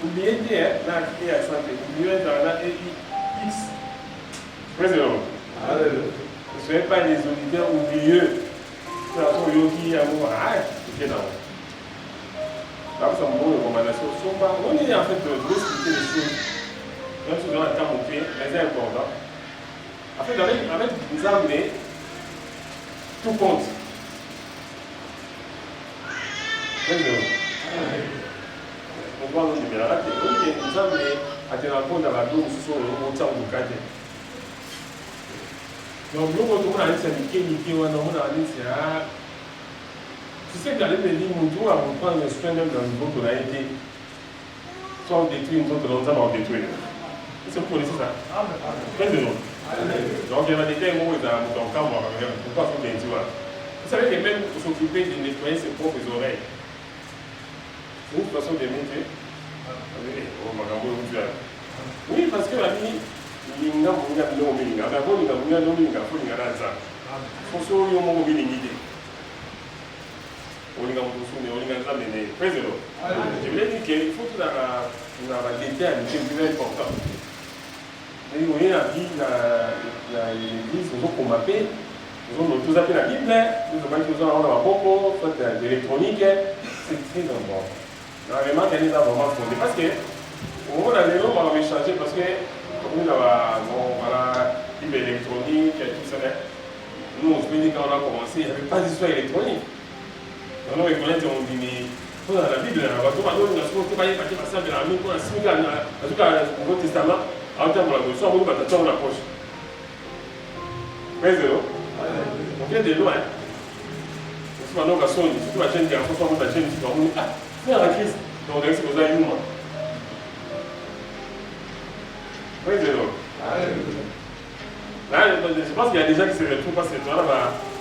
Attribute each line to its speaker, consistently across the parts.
Speaker 1: oubliez là, qui est à santé, oubliez dans la X. Président. Ne soyez pas les auditeurs oublieux. De toute façon, Yogi, Amour, c'est là. Là, c'est une bonne recommandation. On est en fait de expliquer les choses. Même si on a un temps monté, mais c'est important. En fait, avec les armées, tout compte. On voit le numéro. Là, les armées, à te rendre compte dans la douce, sur le montant du cadre. Donc, nous, on a dit que c'est tu sais qu'à l'époque, nous avons pris un strength dans le niveau qu'on a été. Soit on détruit, nous autres, longtemps, on détruit. C'est pour laisser ça. Plein de noms. Donc, il y a des termes où ils ont mon camp, pourquoi faut bien dire. Vous savez que même pour s'occuper de nettoyer ses propres oreilles, c'est une façon de métier. Oui, parce que la vie, il y a je voulais dire qu'il faut que la détail est très important. Vous voyez la vie, l'église, nous avons mappé, nous avons tous appelé la Bible, nous avons la popo, soit l'électronique, c'est très important. Vraiment, elle est vraiment fondée. Parce que, au moment où on va changer, parce que, nous avons la Bible électronique, tout ça, nous, on se dit quand on a commencé, il n'y avait pas d'histoire électronique. On a reconnaître, on dit, mais dans la Bible, on va tout le Nouveau Testament, en termes de la notion, on va dans la poche. Mais on vient de loin. Si on a sonné, si on a chaîne, on va chaîne, on dit, ah, c'est la crise. Donc, c'est pour ça que nous, là, je pense qu'il y a des gens qui se retrouvent parce que toi, là,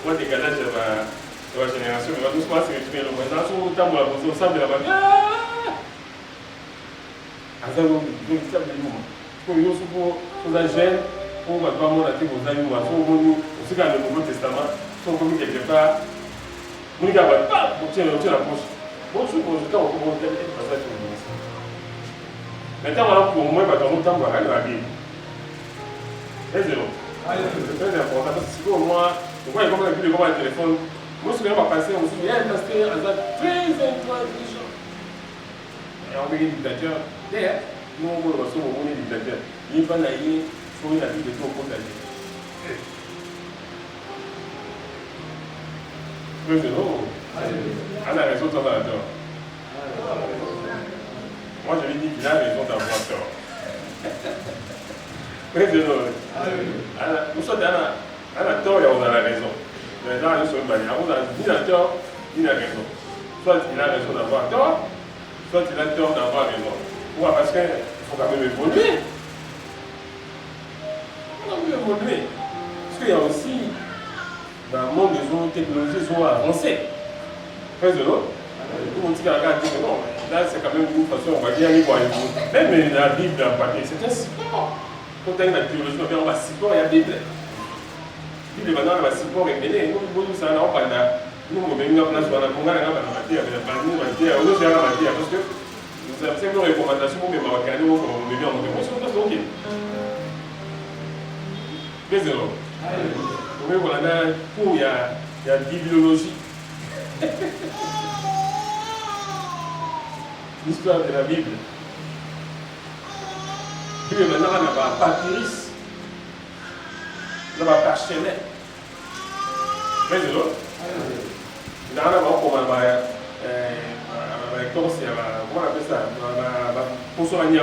Speaker 1: moi, décalage de la génération, mais tout ce qu'on se retrouve, maintenant, sur le temps où la position semble la bas. Pour nous, pour la gêne, pour ne pas mourir, pour nous amis, pour nous, aussi dans le Nouveau Testament, pour nous quelque part, nous n'avons pas pour tirer la poche. Bon, je pense que on peut faire un passage sur le ministère. Maintenant, pour moi, on temps pour aller à la Bible. C'est très important parce que si au moins, on voit comment la Bible est comme un téléphone. Moi, ce que je vais passer, on se dit, il y a un pasteur, un très intelligent. Et on veut un dictateur. D'ailleurs, nous, on va recevoir un dictateur. Il va aller, il faut la Bible de tout au compte de la vie. On a raison de t'avoir tort. Moi, je lui dis qu'il a raison d'avoir tort. Nous sommes à la tort et on a la raison. Mais là, nous sommes bannis. On a ni la tort, ni la raison. Soit il a raison d'avoir tort, soit il a tort d'avoir raison. Pourquoi? Parce qu'il faut quand même évoluer. Il faut quand même évoluer. Parce qu'il y a aussi, dans le monde des technologies, sont avancées. Tout le monde dit qu'il y a un dit que non, là c'est quand même une façon, on va dire, même la Bible en papier, c'est un support. Quand on a une théologie, on va support, il y a la Bible. La Bible maintenant, on va support et mêler. Nous, ça n'a pas de. Nous, on met une place dans la matière, parce que nous avons nos recommandations, mais on va regarder où on met en motivation. Ok. Mais zéro. Vous voyez, on a un cours, il y a bibliologie. L'histoire de la Bible. Puis maintenant, on a un papyrus. On a un parchemin. Mais c'est l'autre. On a un comment on appelle ça? Pour se rendre à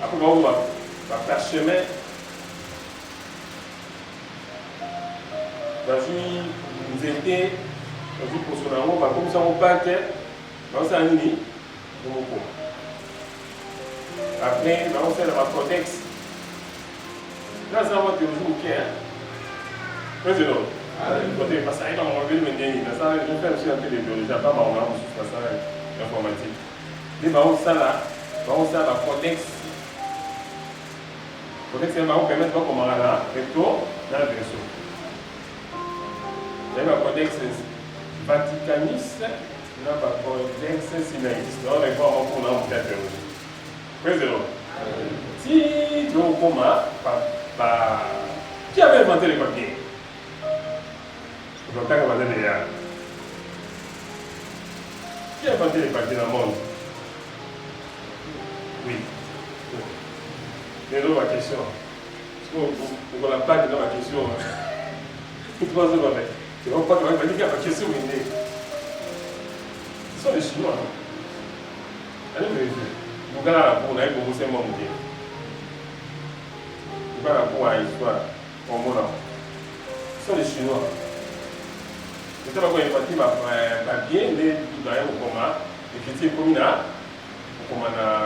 Speaker 1: après, on va parchemin. Nous étions pour son amour, comme ça on partait, on s'est animé. Après, on s'est dans la codex. Là, ça va toujours ok. Président, parce que ça va me dire, je fais aussi un peu de biologie, pas ma maman, je fais ça informatique. Et on s'est là, on s'est la codex. Codex, ça va nous permettre de voir comment on a là, recto, dans la version. Il y a le codex Vaticanus n'a pas c'est synergiste. On est pas pour l'homme qui a théologie. Praise the Lord. Si tu es au coma, qui avait inventé les papiers? Donc, quand on va dire qui a inventé les papiers dans le monde? Oui. Mais là, ma question. On n'a pas de ma question. C'est pas ça qu'on fait. C'est pas que ma question, mais ce sont les Chinois. Allez vérifier. Vous regardez la peau, on a eu beaucoup de mots. Vous regardez la peau à l'histoire. Ce sont les Chinois. Je ne sais pas quoi il papier, mais tout à l'heure, au coma, effectivement, comme il a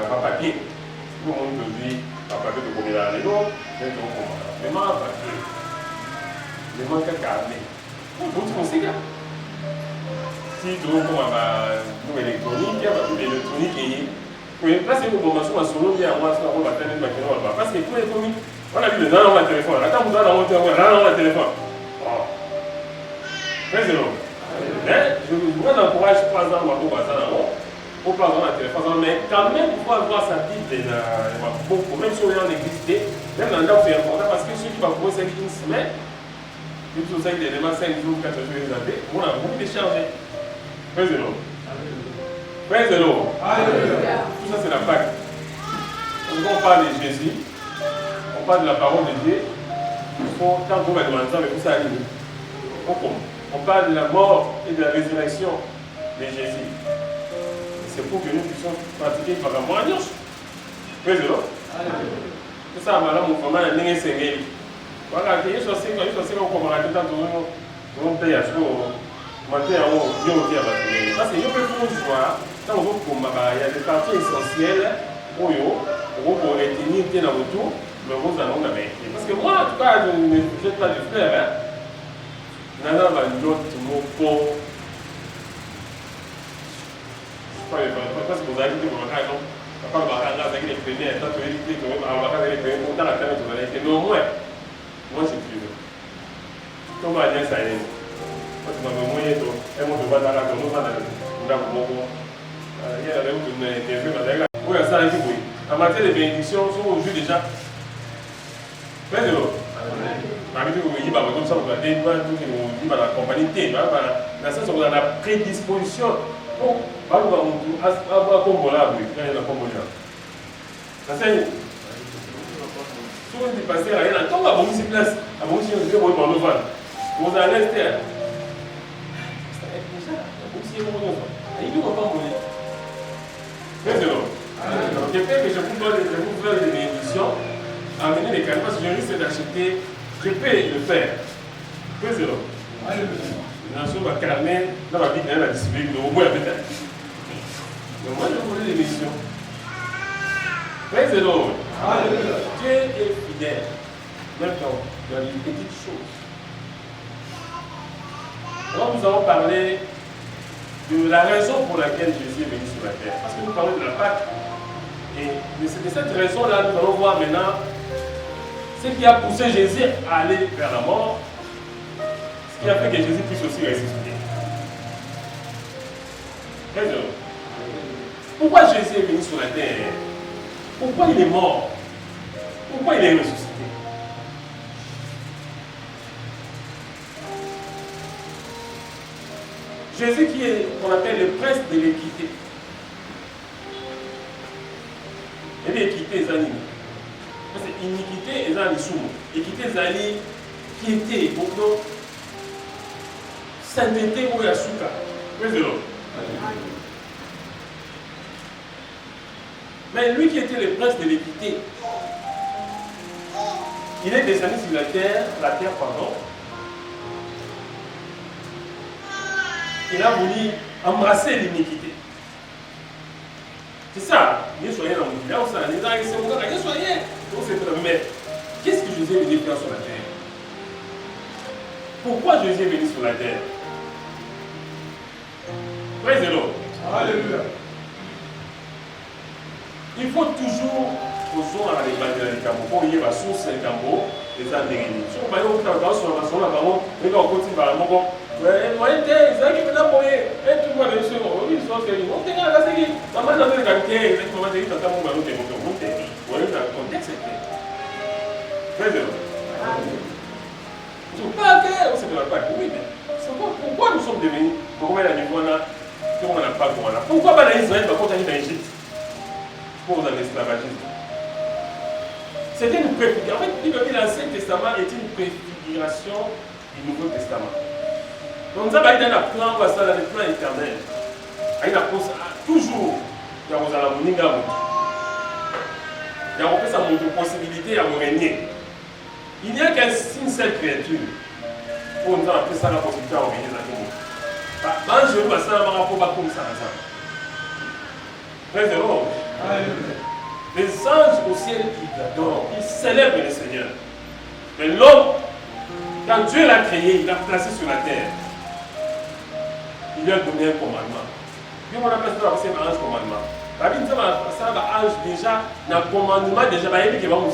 Speaker 1: un papier. Tout le monde dit, un papier de combien d'années, non, c'est au coma. Mais un papier, mais manque à carnet. Vous pensez que si tu as une électronique, il y a une électronique qui oui, là c'est une information à son nom, il y a un mois, on va tenir le maquillage. Parce que pour les commis, on a vu le dans le téléphone. Attends, vous avez dans le téléphone. Praise the Lord. Je vous encourage 3 ans au plan dans le téléphone, mais quand même, il faut avoir sa Bible, même si on est en église, même dans le temps, c'est important parce que ceux qui vont poser une semaine, nous sommes avec des éléments 5 jours, 4 jours, on a beaucoup de charges. Praise the Lord. Praise the Lord. Tout ça, c'est la Pâque. Quand on parle de Jésus, on parle de la parole de Dieu. Quand on va demander ça, mais où ça arrive? On parle de la mort et de la résurrection de Jésus. C'est pour que nous puissions pratiquer par amour à Dieu. Praise the Lord. Tout ça, madame, mon frère, il y a un seigneur. Voilà, il y a un seigneur qui est comme on a dit dans ton pays à ce moment. Parce que je peux vous voir, quand on il y a des parties essentielles pour retenir bien dans le tour, mais vous en avez. Parce que moi, en tout cas, je ne jette pas de fleurs. Nana va l'autre mot pour. Parce que vous avez dit que vous avez dit que vous avez dit que vous avez dit que vous avez dit que vous avez dit que vous avez dit moi, je suis plus. Comment dire ça? Parce que moi, je suis en matière de bénédiction, on joue déjà. Praise the Lord. La compagnie T, dans le sens où on a la prédisposition pour avoir un combo là, oui, il y a un combo là. Ça c'est souvent du passé, il y a un temps à bon ici place, à bon ici, on dit, on va le vendre. Vous allez rester. Donc, quelqu'un que je vous donne des bénédictions, amener les canaux, parce que je risque d'acheter, je peux le faire. Praise the Lord. La nation va calmer, dans ma vie, il y a la discipline, au moins peut-être. Donc, moi, je vous donne des bénédictions. Praise the Lord. Dieu est fidèle, même dans les petites choses. Alors, nous allons parler de la raison pour laquelle Jésus est venu sur la terre. Parce que nous parlons de la Pâque. Et c'est de cette raison-là, nous allons voir maintenant ce qui a poussé Jésus à aller vers la mort, ce qui a fait que Jésus puisse aussi ressusciter. Pourquoi Jésus est venu sur la terre? Pourquoi il est mort? Pourquoi il est ressuscité? Jésus qui est, qu'on appelle le prince de l'équité. Et l'équité, c'est animé. Parce que iniquité, c'est un soumo. Équité, c'est piété, beaucoup sainteté ou yasuka. Praise the Lord. Mais lui qui était le prince de l'équité, il est descendu sur la terre, pardon. Il a voulu embrasser l'iniquité. C'est ça, il est soigné dans mon village, il est soigné. Mais qu'est-ce que Jésus est venu faire sur la terre? Pourquoi Jésus est venu sur la terre? Praise the Lord. Alléluia. Il faut toujours aux à l'évangile du Cambo. Pour y avoir source du Cambo, les gens dérivés. Si on va y avoir sur la façon, on va continuer par le moment. Pourquoi nous sommes devenus pourquoi Israël va continuer dans l'Égypte pour l'esclavagisme? C'était une préfiguration. En fait, l'Ancien Testament est une préfiguration du Nouveau Testament. Donc, ça va être un plan, le plan éternel. Il y a toujours il y a une possibilité à régner. Il n'y a qu'une seule créature pour nous appeler ça la possibilité à régner. Les anges au ciel, ils adorent, ils célèbrent le Seigneur. Mais l'homme, quand Dieu l'a créé, il l'a placé sur la terre. Il lui a donné un commandement. Puis on appelle ça un ange commandement. La Bible dit que ça ange déjà, dans le commandement déjà, il y a des gens qui vont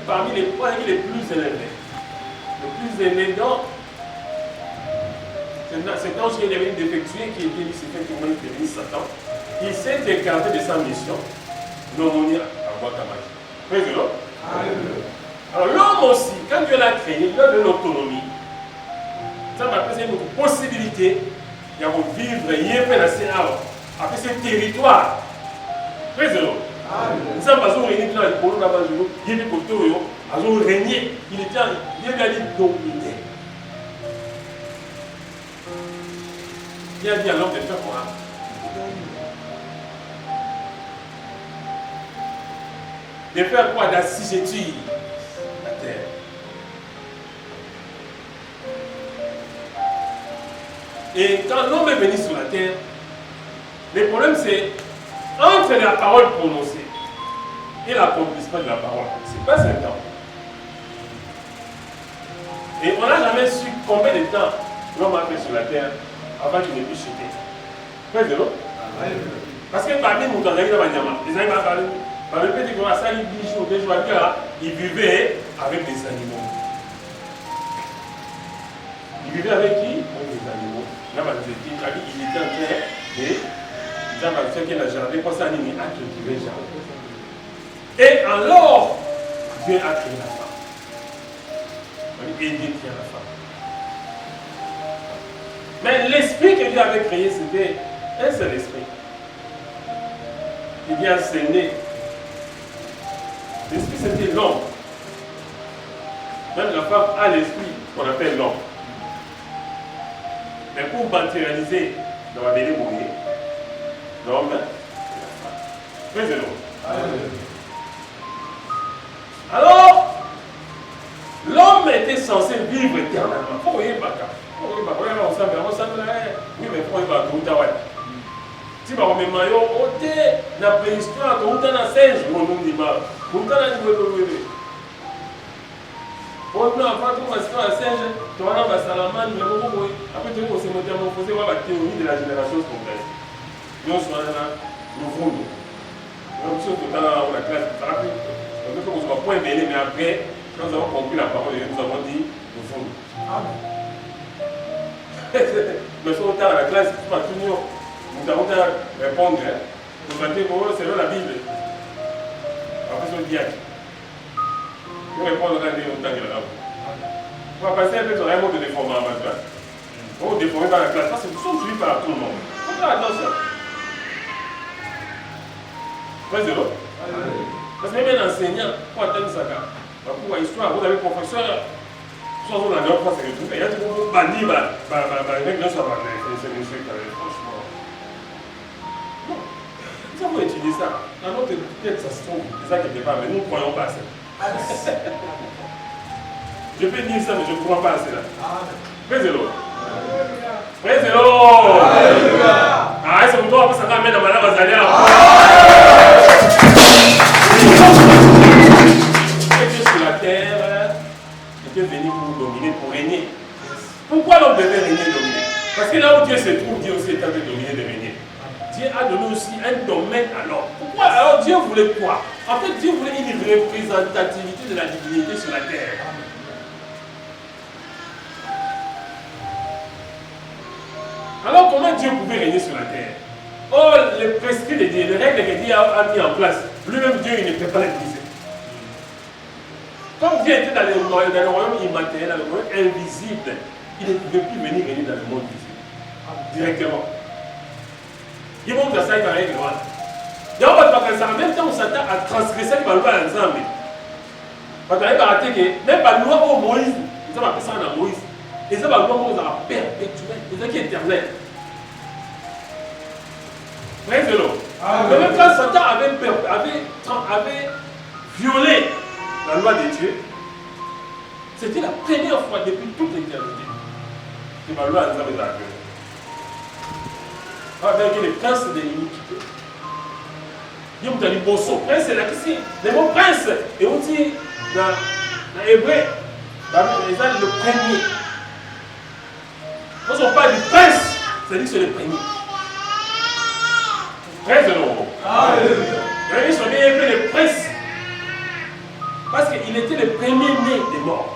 Speaker 1: parmi les points les plus élevés. Le plus élégant, c'est quand il y avait une défectueux qui était dit, c'était pour moi qui Satan. Il s'est écarté de sa mission. L'homme à Guatemala. Praise the Lord. Alors l'homme aussi, quand Dieu l'a créé, il a donné l'autonomie. Ça m'a fait une possibilité de vivre, il y a après ce territoire. Praise the Lord. Nous sommes réunis dans le pôle d'avant jour, il y a des côtés, ils ont régné, il était dominé. Il a dit à l'homme de faire quoi? De faire quoi? D'assujettir la terre. Et quand l'homme est venu sur la terre, le problème c'est entre la parole prononcée et l'accomplissement de la parole. C'est pas 5 ans. Et on n'a jamais su combien de temps l'homme a fait sur la terre avant qu'il ne puisse chuter. Praise the Lord. Parce que parmi nous, dans les animaux, ils vivaient avec des animaux. Ils vivaient avec qui? Avec des animaux. Là, il était en train de qui a jardin, pour ça, il a cultivé le jardin. Et alors, Dieu a créé la femme. Et Dieu crée la femme. Mais l'esprit que Dieu avait créé, c'était un seul esprit. Il vient asséner. L'esprit, c'était l'homme. Même la femme a l'esprit qu'on appelle l'homme. Mais pour matérialiser dans la Bible, l'homme et la femme. Praise the Lord. Alors, l'homme était censé vivre éternellement. Pourquoi il n'y a pas de cas? Oui, mais pourquoi il n'y a pas de cas? Si vous avez un maillot, la préhistoire, vous avez un singe, vous avez un animal. Vous avez un animal. On a pas tout parce que la singe, tu vas dans la salamandre, après tu vas se métamorphoser, on va la théorie de la génération complexe. Nous sommes là, nous voulons. Nous sommes dans la classe de thérapie. Nous sommes point mêlés, mais après, quand nous avons compris la parole, nous avons dit, nous voulons. Amen. Mais si on est dans la classe, nous avons répondre. Nous allons dire, c'est la Bible. Après, c'est le diacre. Pour répondre à des montagnes là-bas. On va passer un peu sur un mot de déformation en maths. On va déformer dans la classe parce que nous sommes suivis par tout le monde. Il faut faire attention. Praise the Lord. Parce que même un enseignant, pour atteindre ça, pour l'histoire, vous avez professeur, soit on a deux fois, c'est le truc. Il y a tout le monde banni, avec le savoir, c'est monsieur qui avait franchement. Non. Nous avons étudié ça. Dans notre tête, ça se trouve. C'est ça quelque part, mais nous ne croyons pas à ça. Je peux dire ça, mais je ne crois pas à cela. Praise the Lord. Praise the Lord. Ah, c'est pour toi, ça va mettre dans Madame Azalia. Dieu sur la terre était venu pour dominer, pour régner. Pourquoi l'homme devait régner et dominer? Parce que là où Dieu se trouve, Dieu aussi est en train de dominer, de régner. Dieu a donné aussi un domaine à l'homme. Pourquoi? Alors Dieu voulait quoi? En fait, Dieu voulait une représentativité de la divinité sur la terre. Alors comment Dieu pouvait régner sur la terre? Oh, les prescrits de Dieu, les règles que Dieu a mis en place, lui-même Dieu, il ne peut pas les briser. Comme Dieu était dans le royaume immatériel, dans le royaume invisible, il ne pouvait plus venir régner dans le monde visible. Directement. Il montre ça avec la règle. Il y a en même temps où Satan a transgressé la loi ensemble. Parce qu'il a raté que même la loi au Moïse, ils ont appelé ça dans Moïse. Et ça, la loi Moïse a perpétuel, c'est ça qui est éternel. Praise the Lord. Mais même quand Satan avait violé la loi de Dieu, c'était la première fois depuis toute l'éternité que la loi ensemble est violée. Avec les princes de l'iniquité. Il y a des bosso. Prince, c'est là ici. Le mot prince, et on dit dans l'hébreu, les gens le premier. Quand on parle du prince, c'est-à-dire que c'est le premier. Prince de l'homme. Ils sont bien appelés le prince. Parce qu'il était le premier né des morts.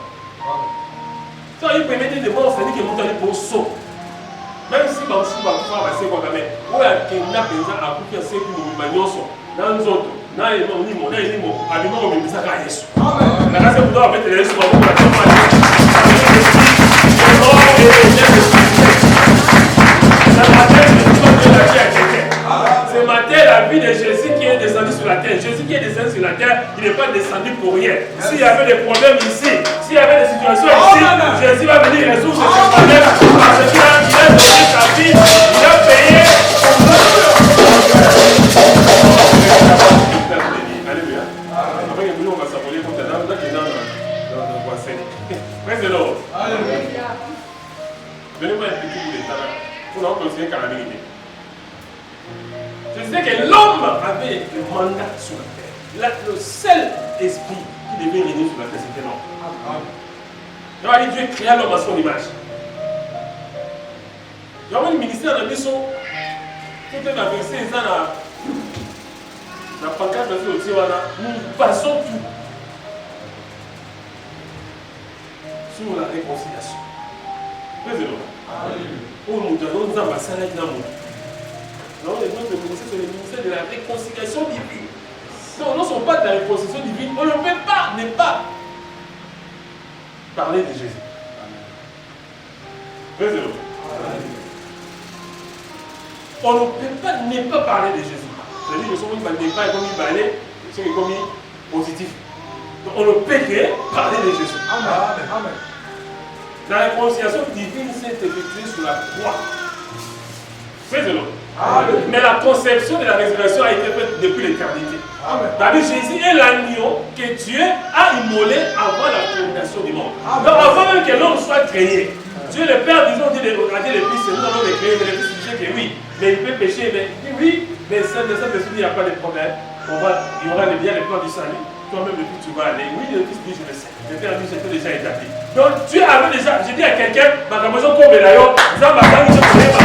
Speaker 1: Quand il est premier né des morts, c'est-à-dire qu'il est monté pour saut. Même si je suis pas c'est quoi même où est-ce qu'il y a des gens à couper c'est que nous manions dans nous autres na il nous ni mon aliment au ministère à Yesu. Amen. La grâce de Dieu avec les Yesu pour la ce matin, la vie de Jésus qui est descendu sur la terre. Jésus qui est descendu sur la terre, il n'est pas descendu pour rien. S'il y avait des problèmes ici, s'il y avait des situations ici, Jésus va venir résoudre ces problèmes parce qu'il a donné sa vie, il a payé. Alléluia. Après, on va s'appeler comme ça, dans le voisin. Praise the Lord. Alléluia. Donnez-moi un petit bout de temps pour nous considérer qu'à la vérité. Je disais que l'homme avait le mandat sur la terre. Le seul esprit qui devait régner sur la terre, c'était l'homme. Donc, Dieu créa l'homme à son image. Il y a un ministère dans la maison. Tout est versé, ça la pancarte de ce nous passons tout sur la réconciliation. Nous avons non, notre ministère, c'est le ministère de la réconciliation divine. Si on ne sont pas de la réconciliation divine, on ne peut pas ne pas parler de Jésus. On ne peut pas ne pas parler de Jésus. C'est-à-dire que si on ne pas comme il parlait, c'est comme positif. Donc on ne peut que parler de Jésus. Amen. La réconciliation divine s'est effectuée sur la croix. Mais la conception de la résurrection a été faite depuis l'éternité. C'est-à-dire Jésus est l'agneau que Dieu a immolé avant la fondation du monde. Donc avant même que l'homme soit créé, Dieu le Père disant, dit le Fils, nous allons le créer, mais le Fils disait que oui, mais il peut pécher, mais il dit oui, mais ça ne il n'y a pas de problème. Il y aura bien le plan du salut. Toi-même le Fils, tu vas aller. Oui, le Fils dit, je le sais. Le Père dit, c'était déjà établi. Donc Dieu avait déjà, j'ai dit à quelqu'un, ma maison comme Belayo, ça m'a pas dit, je connais pas.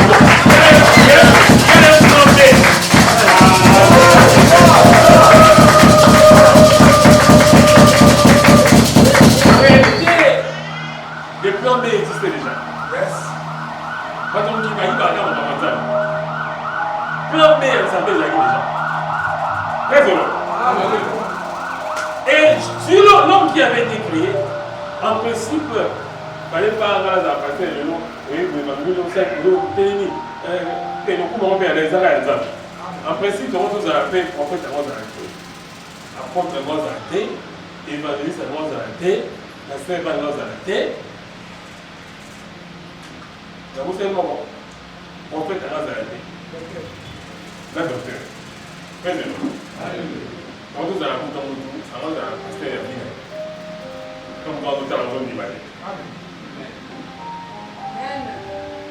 Speaker 1: Le plan B existait déjà. Pas ton qui va y parler en avantage. Plan B, ça fait déjà. Très bien. Et sur l'homme qui avait été créé, en principe, il ne fallait pas avoir à partir de l'eau. Oui, vous savez, l'eau, en principe, nous avons fait prophète à Mozarté, apôtre à Mozarté, évangéliste à Mozarté, la sœur à Mozarté. Nous avons fait un moment, prophète à Mozarté, la docteur. Très bien. Nous avons fait un moment, pasteur Yavina, comme nous avons fait un moment d'Ibadan.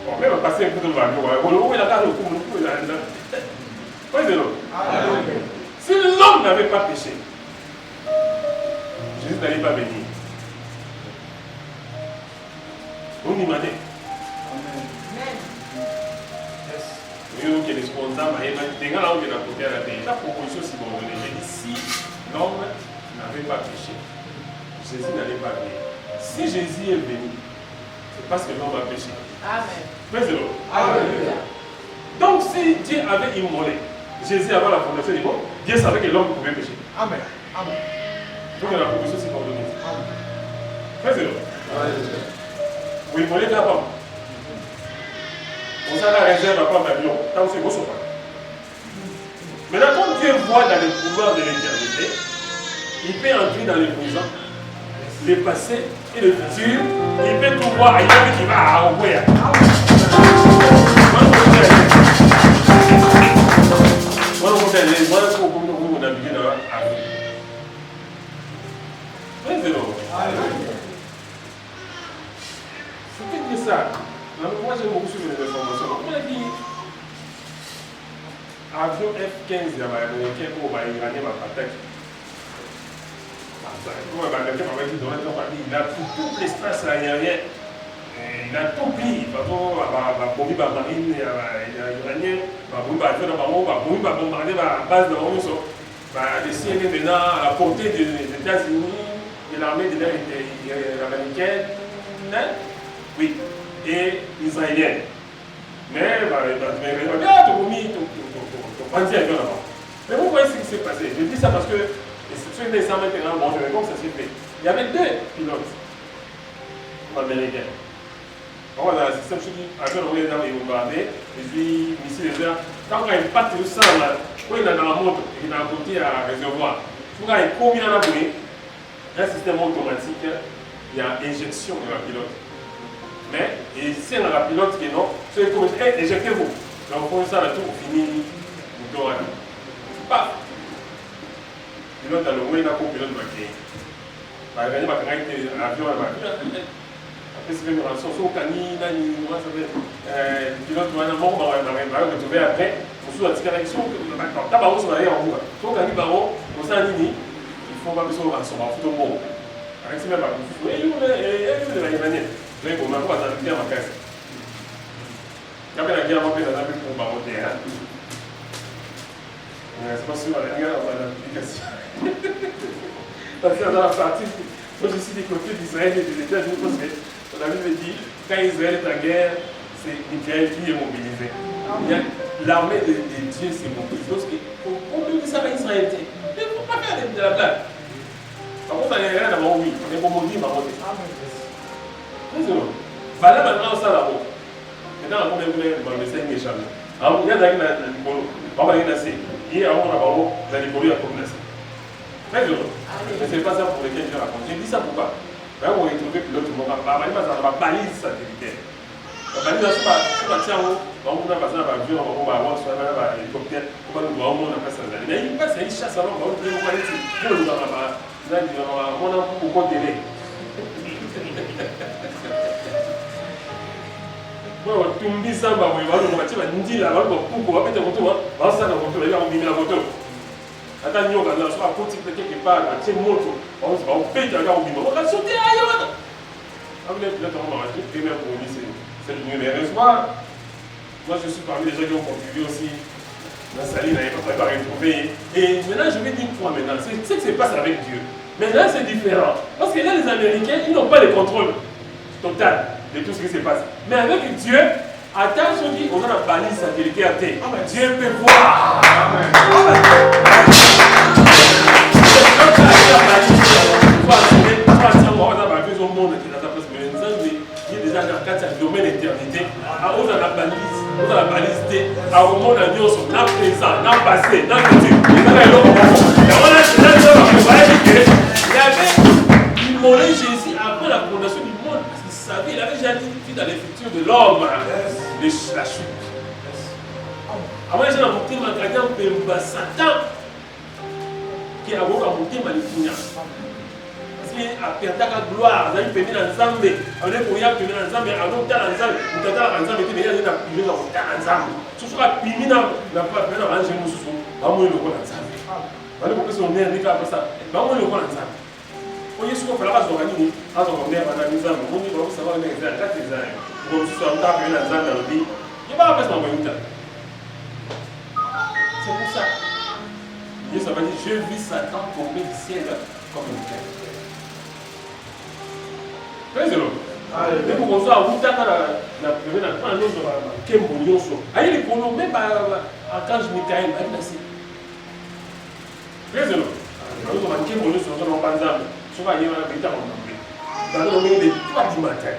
Speaker 1: Bon, même passer un peu de vague, on a gardé le coup, on a gardé. Si l'homme n'avait pas péché, Jésus n'allait pas venir. On y m'a dit. Oui, ok. est responsable, il y a des gens qui ont côté à la paix. La proposition si bon, j'ai dit si l'homme n'avait pas péché, Jésus n'allait pas venir. Si Jésus est venu, c'est parce que l'homme a péché.
Speaker 2: Amen.
Speaker 1: Praise-le. Amen. Donc si Dieu avait immolé Jésus avant la fondation du monde, Dieu savait que l'homme pouvait pécher.
Speaker 2: Amen. Amen.
Speaker 1: Donc la proposition c'est pardonné.
Speaker 2: Amen.
Speaker 1: Praise-le. Oui, immolé la pomme. On s'en a réserve à pas Babylone. Tant que c'est beau, pas. Maintenant, quand Dieu voit dans le pouvoir de l'éternité, il peut entrer dans le présent, le passé et le futur. Il peut tout voir. Il peut qu'il va à Ogoya. C'était ça. Moi j'aime beaucoup suivre les informations. On a dit avion F-15 américain pour l'Iranien ma patate. Il a pris tout l'espace aérien. Il a tout pris. Par exemple, il a marine, l'Iranien, il a bombardé la base de l'ONU. Les CNN maintenant à la portée des États-Unis, de l'armée de l'air américaine, oui, et israélienne. Mais vous voyez ce qui s'est passé. Je dis ça parce que c'est une des maintenant, bon, je vais voir ça s'est fait. Il y avait 2 pilotes américains. On a un système qui a fait les bombardés, les missiles les airs. Quand il part le sang, quand il est dans la moto, il est à côté à réservoir. Quand il commis dans la bouée, un système automatique, il y a injection de la pilote. Mais si on a la pilote qui est non, c'est comme éjectez-vous. Donc on fait ça, tout fini, le dos. Pas. Pilote dans le moins, il a pour pilote marqué. Par exemple, il y a un avion à marqué. Après, c'est une rançon, sauf qu'un pilote va retrouver après, on sous la direction, d'abord, on va aller en haut. Sauf qu'un baron, on s'en dit, il faut pas besoin de rançon, on va foutre au bon. Avec ces mêmes bateaux, et il est de la Yémanienne. Donc, on a pas d'habiter à ma caisse. Après la guerre, on va faire un pour baroter. C'est pas sûr, la guerre, on va l'application. Parce que dans la partie, moi je suis du côté d'Israël et des États-Unis, parce que la Bible dit, quand Israël est en guerre, c'est Michael qui est mobilisé. L'armée de Dieu s'est mobilisée. Parce qu'on peut dire ça à Israël. Mais il ne faut pas faire de la blague. Par contre, on est rien d'abord, oui. On est pour mourir, on va monter. Voilà maintenant, ça là-haut. Maintenant, on va dans le Seigneur méchant. Il y a des gens qui ont on va y passer. Il y a un moment où les Libolos ont commencé. Mais ce n'est pas ça pour lequel je raconte. Je dis ça pourquoi? Là, on va retrouver pilote, on va balise satellitaire. La balise, c'est pas tiens, on va passer dans l'avion, on va avoir soit un hélicoptère, on va nous voir, on a pas ça. Mais il passe, il chasse alors, on va aller ici. On a beaucoup de délai. Bon, tu me dis ça, bah oui, voilà, on va dire, on va pourquoi, on va peut-être on ça dans la photo, là, on met la photo. Attends, nous, on va sur la côte, quelque part, on tient moto, on paye, on va sauter ailleurs. Ah, mais là, on va rajouter, et même pour lui, c'est le numéro. Moi, je suis parmi les gens qui ont contribué aussi. La saline n'avait pas préparé à retrouver. Et maintenant, je vais dire une fois maintenant, c'est ce qui se passe avec Dieu. Maintenant, c'est différent. Parce que là, les Américains, ils n'ont pas le contrôle total de tout ce qui se passe. Mais avec Dieu, attention, on a la balise satellitaire. Dieu peut voir. Amen. Déjà dans 4 domaine d'éternité, on a la balise, on monde a dit on a présent, on a passé, on a futur. Il avait immolé Jésus après la fondation du monde parce qu'il savait, il avait déjà dit dans les futurs de l'homme, la chute. Avant, j'ai monté ma gardien pour Satan qui a monté ma ligne. A perdu la gloire, on a eu permis dans Zambé, on a eu permis dans Zambé, on a eu dans Zambé, on a eu dans Zambé, on a eu dans Zambé. Tout ce qu'on a permis dans la place, on a eu dans Zambé. On a eu dans Zambé. On a eu dans Zambé. On a eu dans Zambé. On a eu dans Zambé. On a eu dans Zambé. On a eu dans Zambé. On a eu dans Zambé. On a eu dans Zambé. On a eu dans Zambé. On a eu dans Zambé. On a eu dans Zambé. C'est pour ça. Dieu ça va dire, je vis Satan tomber du ciel comme une terre. Praise the Lord. Mais pour qu'on soit à vous, aïe les colons, même Archange Michael, aïe merci. Praise the Lord. Nous avons un kémon sur son panzame, sur un yéma bêta en anglais. Dans le milieu des 3 du matin.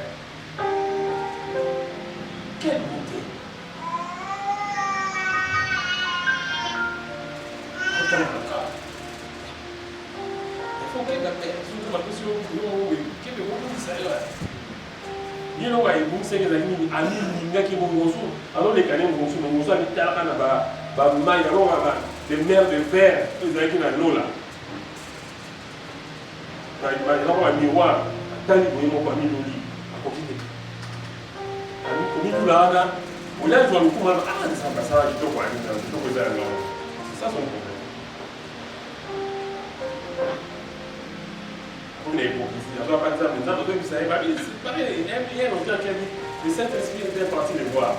Speaker 1: Quelle beauté. Il faut que la paix soit ma question. Quel est le monde de ça? You know why you say that you are making Mongosu? Alors les canons Mongosu, Mongosu a mis à la maille, des mers de verre, ils ont été à l'eau là. Il va y avoir un miroir, tant qu'ils vont pas mis le lit, à côté. Comme il là, on a joué beaucoup mal. Ah, ça va, ça va, je te vois, je te vois ça. C'est ça son problème. Pour les hypocrisies, je ne vais pas dire, mais vous savez, c'est pareil, hier, on dit que le Saint-Esprit était parti les voir.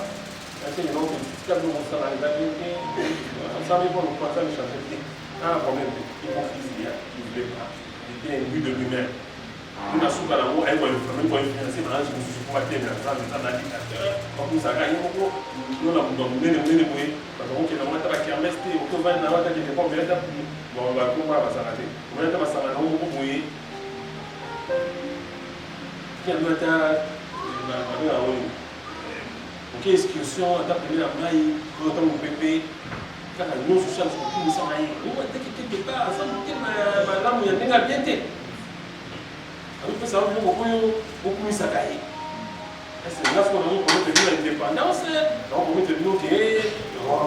Speaker 1: Parce que les gens qui disent que nous sommes allés dans on savait pas, nous pensons à chanter. Un problème d'hypocrisie, il ne voulait pas. Il était imbu de lui-même. Nous avons souvent l'amour, elle va financer, mais je me suis pas été dans un dictateur. Comme nous avons beaucoup, nous avons donné les moyens. Parce que nous avons été à Kermès, nous avons été à Kermès, nous avons été à Kermès, nous avons été à Kermès, quel matin, ok, excursion, à ta première maille, autant mon pépé, car nous, je cherche beaucoup, nous sommes aïe. Nous, on était quelque part, ça nous dit, ma lame, il y a bien été. Alors, ça va beaucoup, beaucoup, ça caille. C'est là ce qu'on a dit, pour nous tenir l'indépendance, pour nous tenir, ok,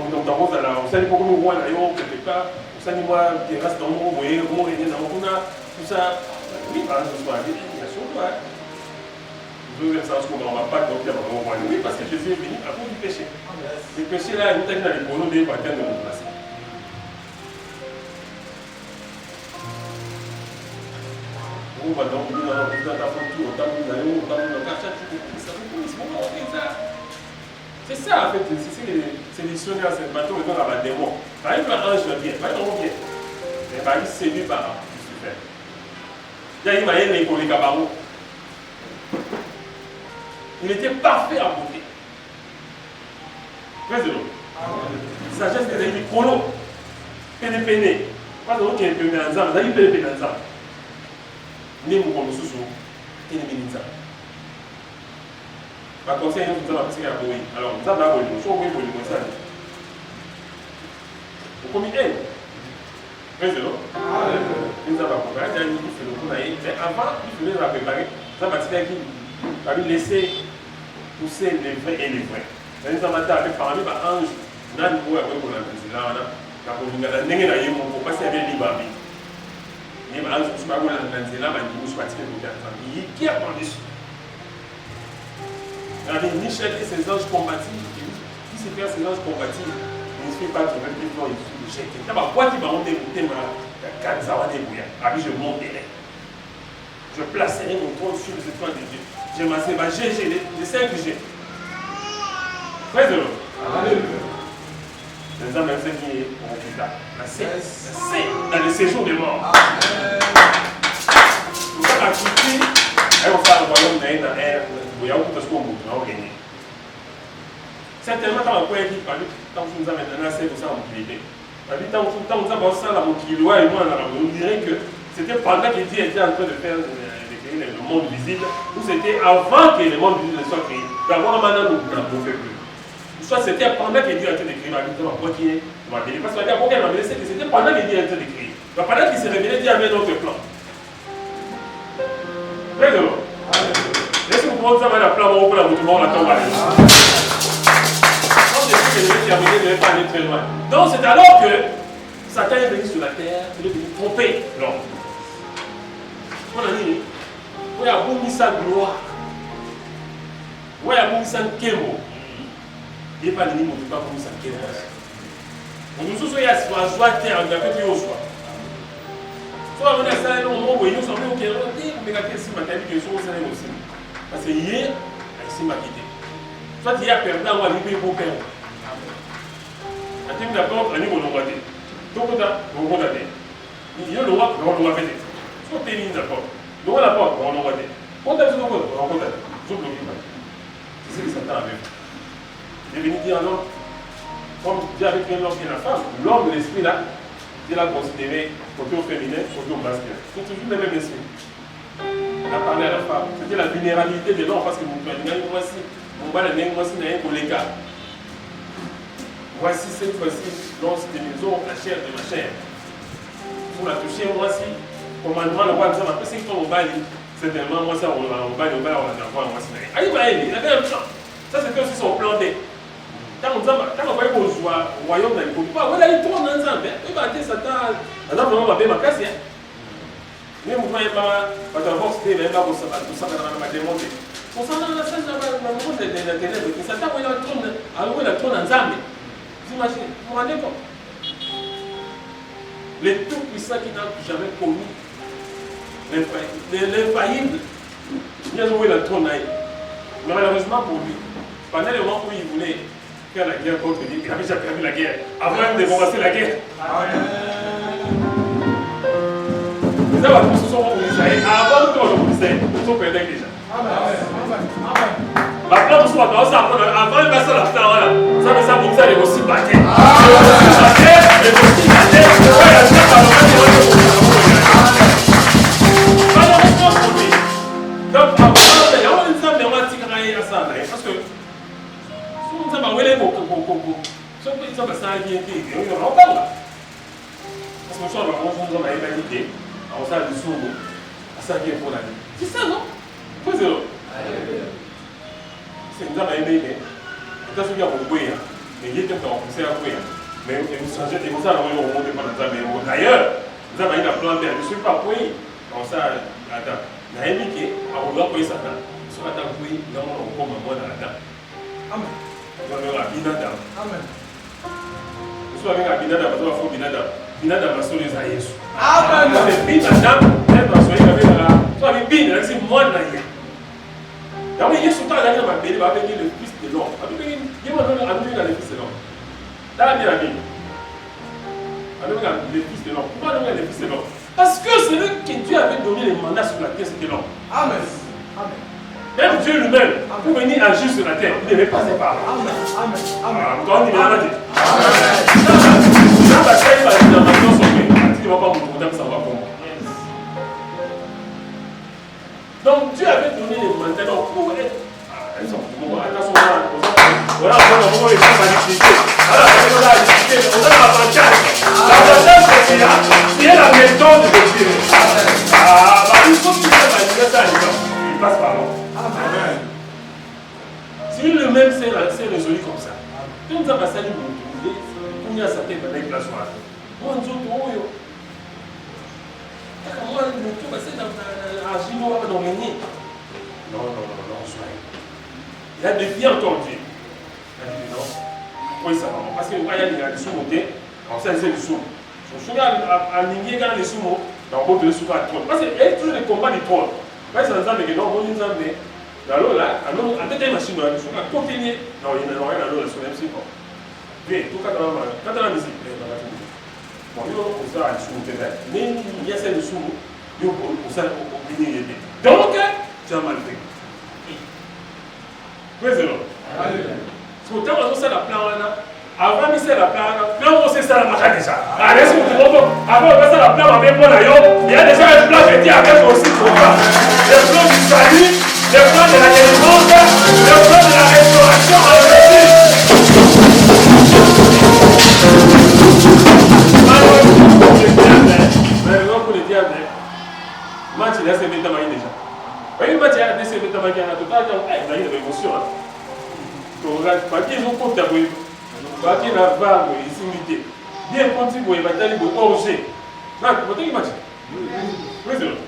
Speaker 1: donc dans votre, vous savez pourquoi nous voyons là, quelque part, vous savez, moi, qui reste dans mon, vous voyez, vous voyez, dans mon, tout ça. Oui, par exemple, ce soir, il y a sur toi. Vous avez ça, on ne va pas donc oui, parce que Jésus est venu à cause du péché. Le péché là, il est dans les colons des baptêmes de nous placer. On va donc nous dans ta photo, c'est ça en fait, c'est missionnaire, c'est le bateau, ils ont la démon. Par exemple, un ange vient, par exemple, bien. Mais par exemple, séduit par Lucifer. Il était parfait à beauté. Président. Sagesse des amis, colon. Péné. Pas de qui est péné ensemble. Vous avez péné ensemble. Né mon comme sous et les ministres. Par conseil, nous avons appris à Boï. Alors, nous avons aboli. Nous sommes aboli comme ça. Vous commettez. Président. Nous avons préparé. Mais avant, il fallait la préparer. Ça va être qui va lui laisser pousser les vrais et les vrais. Nous avons été parmi les anges. Nous avons été pour la présidente. Nous avons été pour passer avec l'Ibami. Nous avons été pour la présidente. Qui a pendu? Michel et ses anges combatifs. Qui se fait ses anges combatifs? Il ne se fait pas de même temps, il se fait jeter. Pourquoi tu vas monter ma Kanzawa de Bouya? Je monterai. Je placerai mon trône sur les étoiles de Dieu. Je m'assèverai, j'ai 5 G. Frère de l'homme. Les hommes, même ceux qui est au hôpital. La C, dans le séjour des morts. Tout ça, la culture, elle va faire le royaume dans l'air. Il y a beaucoup de choses qu'on va gagner. Certainement, quand on peut dire, quand vous nous avez maintenant, c'est pour ça en mobilité. Quand vous avez ça, la mobilité, on dirait que c'était pendant que Dieu était en train de faire le monde visible, ou c'était avant que le monde visible soit créé. D'abord, maintenant, nous n'en pouvons plus. Soit c'était pendant que Dieu a été créé, parce que c'était pendant que Dieu a été créé. Pendant qu'il s'est révélé, Dieu avait un autre plan. Très bien. Laissez-vous prendre ça, la plan pour la mouvement, on attend. Donc c'est alors que Satan est venu sur la terre, il est venu tromper l'homme. On a dit, il y a beaucoup de gloire. Il y a beaucoup de kémo. Il n'y a pas de niveau, il n'y a pas beaucoup de kémo. On nous soucie à joie de terre, on a fait au choix. Soit on a ça, on voit, nous sommes au Kéro, on a fait si ma tête que chose est aussi. Parce que hier, il s'est quitté. Soit il y a perdu, on va lui payer pour perdre. Attends, d'accord, on est au Lombardi. Donc, on a il y a le roi, on va faire. Soit pays d'accord. Donc, on a pas, on va faire. Quand est-ce qu'on va faire? Je bloque pas. C'est ce que Satan a fait. Il est venu dire non. Comme Dieu avec l'homme et la femme, l'homme, l'esprit là, Dieu l'a considéré côté au féminin, côté au masculin. C'est toujours le même esprit. Il a parlé à la femme. C'était la vulnérabilité de l'homme parce que mon père, voici, mon bal est voici, n'a rien pour les gars. Voici cette fois-ci, lorsque nous avons la chair de ma chair. Pour la toucher, moi si, commandement, le roi, après c'est qu'on va aller, certainement, moi ça, on va aller, on va avoir moi si. Aïe, il avait un plan. Ça, c'était aussi son plan D. Quand on va au royaume d'un coup, voilà, il tourne ensemble. Il va dire Satan, on va bien ma casse. Même quand il va avoir ce débat, pour ça, on va démonter. Pour ça, on a ça dans le monde de l'Internet. Satan, il tourne ensemble. Vous imaginez, vous vous rendez compte? Les tout-puissants qui n'ont jamais connu l'infaillible, il a joué la trône. Mais malheureusement pour lui, pendant le moment où il voulait faire la guerre contre lui, il avait déjà perdu la guerre. Avant même de commencer la guerre. Les hommes qui se sont mobilisés, avant que le mobilisé, ils sont perdus déjà. La plan de soi, avant de passer la plan, ça veut dire que vous allez aussi battre. Donc, avant, il y a un exemple de moi qui a ça. Parce que, si vous avez un si vous avez ça, on parle. Parce que nous sommes dans la humanité, on s'en dit souvent, ça qui est pour la vie. C'est ça, non? C'est ça. C'est nous avons aimé, mais nous avons fait un mais il y a quelqu'un qui a poussé à courir. Mais vous changez de ça, on va monter par la mais d'ailleurs, nous avons eu la plante, je ne suis pas courir. Comme ça, attends, nous avons indiqué, on doit courir ça. Sur la table, courir, nous avons un moment dans la table. Amen. Nous avons un binada. Amen. Nous avons un binada, parce qu'on va faire binada. Binada va sur les aïeux. Amen. Nous avons binada, même parce qu'on avait la. Nous avons binada, c'est moi là. Donc, il y a ce temps-là, il va venir le fils de l'homme. Il va venir le fils de l'homme. Dans la Bible, le fils de l'homme. Pourquoi le fils de l'homme? Parce que celui que Dieu avait donné le mandat sur la terre, c'était l'homme. Amen. Même Dieu lui-même, pour venir agir sur la terre, il ne devait pas ses paroles. Amen. Amen. Quand on dit, Amen. Dans la terre, il va dire, dans la terre, il ne va pas vous demander, ça va pour moi. Donc Dieu avait donné les mandats pour être. Attention, voilà, on va les faire magnifier. Alors, on a l'avantage. L'avantage, c'est qu'il y a la méthode de Dieu. Il faut qu'il fasse ça, il passe par là. Amen. Si lui-même s'est résolu comme ça, tout nous a passé à nous trouver, tout nous a sapé avec la soirée. Moi, nous autres, moi, tout passé dans la Gino, dans le nid. Non, soyez. Il y a des filles encore Dieu. Il a dit non. Oui, ça va. Parce que il y a des sous-motés, on sait les sous. Je suis aligné dans les sous-mots, dans le de sous à trône. Parce qu'il y a toujours des combats du trône. Parce que ça nous a dit non, on nous a dit. Alors là, à tête machine, on a continué. Non, il y en a rien à l'eau, sur même si bon. Bien, tout cas, quand on a musique, bon, il y a ça à sous-moté, mais il y a celle de sous-mots, il y a ça au milieu. Donc, tu as mal fait. Président. Si vous avez fait la plan, avant de faire la plan, on sait ça la matin déjà. Allez, si vous voulez, avant de faire la plan avec moi, il y a déjà un plan qui est avec aussi pour moi. Le plan du salut, le plan de la délivrance, le plan de la restauration en Jésus. Malheureusement pour les diables, match il a ses métamanies déjà. Oui, match il a ses métamanies, il y a une émotion. Pas qu'ils ont compté à vous. Pas qu'ils n'ont pas ici. Bien compté pour les batailles pour manger. Non, vous avez imaginer. Oui, c'est vrai.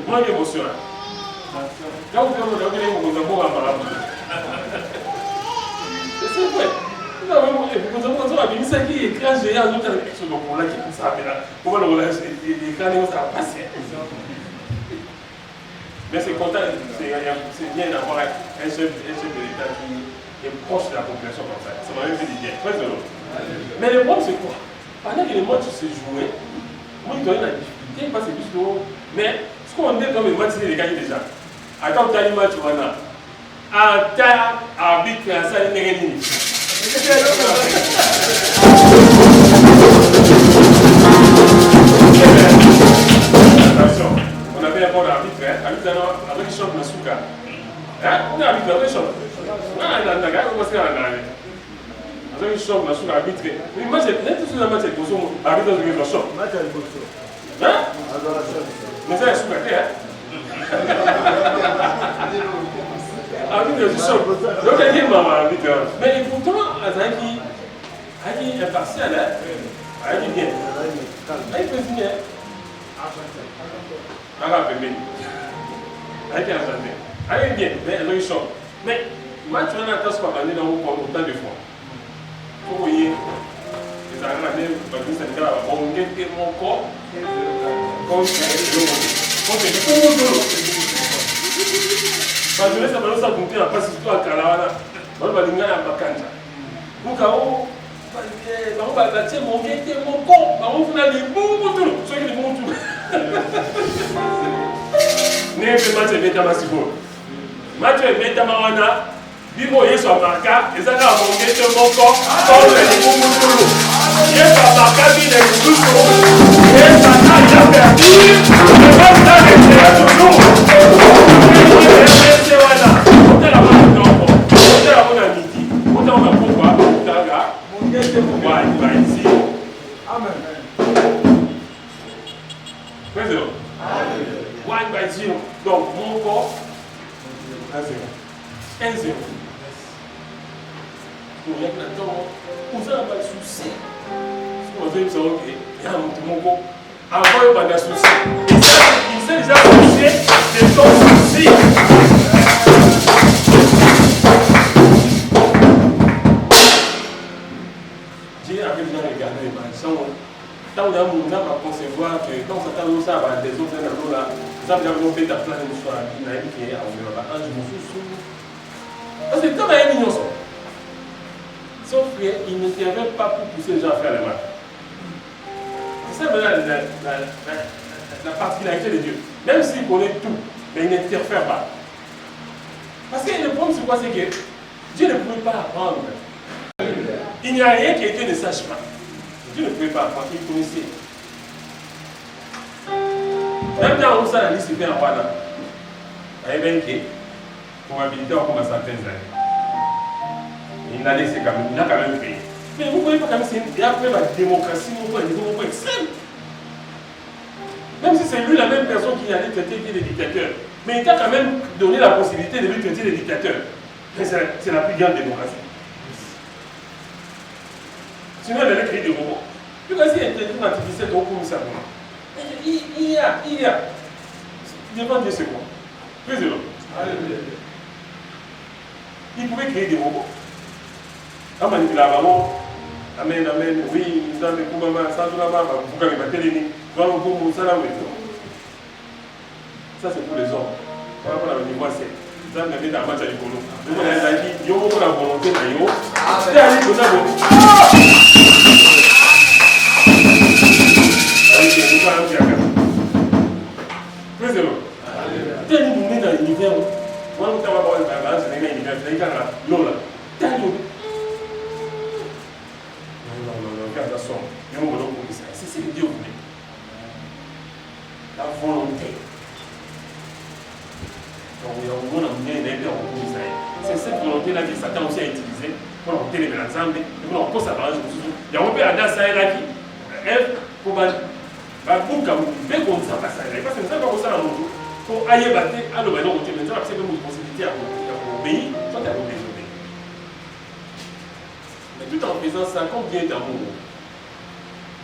Speaker 1: Moi, j'ai émotion. Quand vous avez un amour à ma c'est vrai. Nous avons un ministère qui écrase les gens, nous avons quelque chose pour là qui est ça. Pour le relâche, l'écran, ça va passer. Mais c'est content, c'est bien d'avoir un chef de l'État est proche de la population comme ça. Ça m'a même fait du bien. Très heureux. Mais le problème, c'est quoi? Pendant que les matchs se jouaient, moi, je donnais la difficulté parce que c'est plus haut. Mais ce qu'on dit comme les matchs, c'est les gars déjà. Attends, tu as le match, voilà. Ah, tu as arbitre, ça, il n'est rien. Attention, on avait un bon arbitre, avec le choc de Souka. On est arbitre avec le choc. Ah, il a un gars, on va se faire un gars. Avec le choc de Souka, arbitre. Mais moi, j'ai tout ce match avec le arbitre avec le choc. Hein? Mais ça, c'est Souka, hein? Arbitre du choc. Donc, il y a un arbitre. Mais pourtant, il est impartial, hein? Il est bien. Il fait bien. Allez bien, mais elle a eu choc. Mais moi, tu as un attache par année dans autant de fois. Vous voyez, les Arabes, le Sénégal, on gagne mon corps. Quand c'est tout le monde. Parce que ça va nous compter à passer surtout à Kalawana. On va aller à Bakanja. Pour qu'on va bâtir mon corps. On va aller bon tout. Ceux qui vont tout. Ne fait match et Betamassibo. Match et Betamawana. Bibo est sur Marca. Et ça va monter mon corps. Quand on est bon tout. Il est sur Marca, il est tout. Et ça il a perdu. Le match a été toujours. Donc, mon corps, 1-0. 1-0. Donc, il y a maintenant, où ça n'a pas de souci. On va dire, ok, il y a mon corps. Avant, il n'y a pas de souci. Il s'est déjà soucié de ton souci. J'ai appris à regarder les matchs. Tant on a mon âme à concevoir que quand on s'attend ça à des autres là, ça veut dire qu'on fait ta place de soir à Naïm qui est à Oméra. Je m'en fous. Parce que comme il y a un mignon, sauf qu'il n'intervient pas pour pousser les gens à faire les matchs. C'est ça la particularité de Dieu. Même s'il connaît tout, mais il n'interfère pas. Parce que le problème c'est quoi? C'est que Dieu ne pouvait pas apprendre. Il n'y a rien que Dieu ne sache pas. Dieu ne pouvait pas apprendre, il connaissait. Même dans où ça la liste est en Wana, il y avait une probabilité encore à certaines années. Il l'a laissé quand même, il a quand même payé. Mais vous ne voyez pas quand même, il y a quand même la démocratie, un niveau extrême. Même si c'est lui la même personne qui allait traiter les dictateurs, mais il t'a quand même donné la possibilité de lui traiter les dictateurs. Mais c'est la plus grande démocratie. Sinon, elle allait créer des robots. Tu vois, si l'intelligence artificielle est au commissaire, il y a. Devant Dieu, c'est quoi? Président. Il pouvait créer des robots. Ah, manipuler la maman. Amen, amen. Oui, nous avons des maman, ça, nous avons des ça, c'est pour les hommes. Par rapport à la niveau, c'est. Nous avons des matchs à l'école. Nous avons dit, il y a la volonté, c'est à l'école. Président. Tel nous met dans l'univers. Moi, nous avons avoir une balance, c'est l'univers. C'est l'univers. Tel nous. Non, regarde la somme. C'est ce que Dieu voulait. La volonté. C'est cette volonté-là que Satan aussi a utilisée pour monter les ensemble et pour en cause à parler de Jésus. Il y a un peu à danser là qui est pour bien qu'on s'en passe là. Parce que nous savons pas ça dans notre pour ailleurs battre à l'eau maintenant maintenant c'est une possibilité à obéir, soit à obéir. Mais tout en faisant ça, combien d'amour?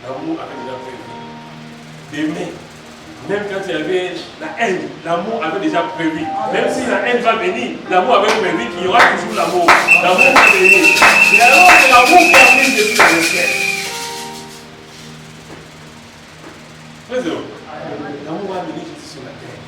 Speaker 1: L'amour avait déjà prévu. D'aimer. Même quand il y avait la haine, l'amour avait déjà prévu. Même si la haine va venir, l'amour avait prévu qu'il y aura toujours l'amour. L'amour va venir. Et alors c'est l'amour qui a mis Jésus dans le ciel. Président, l'amour va venir Jésus sur la terre.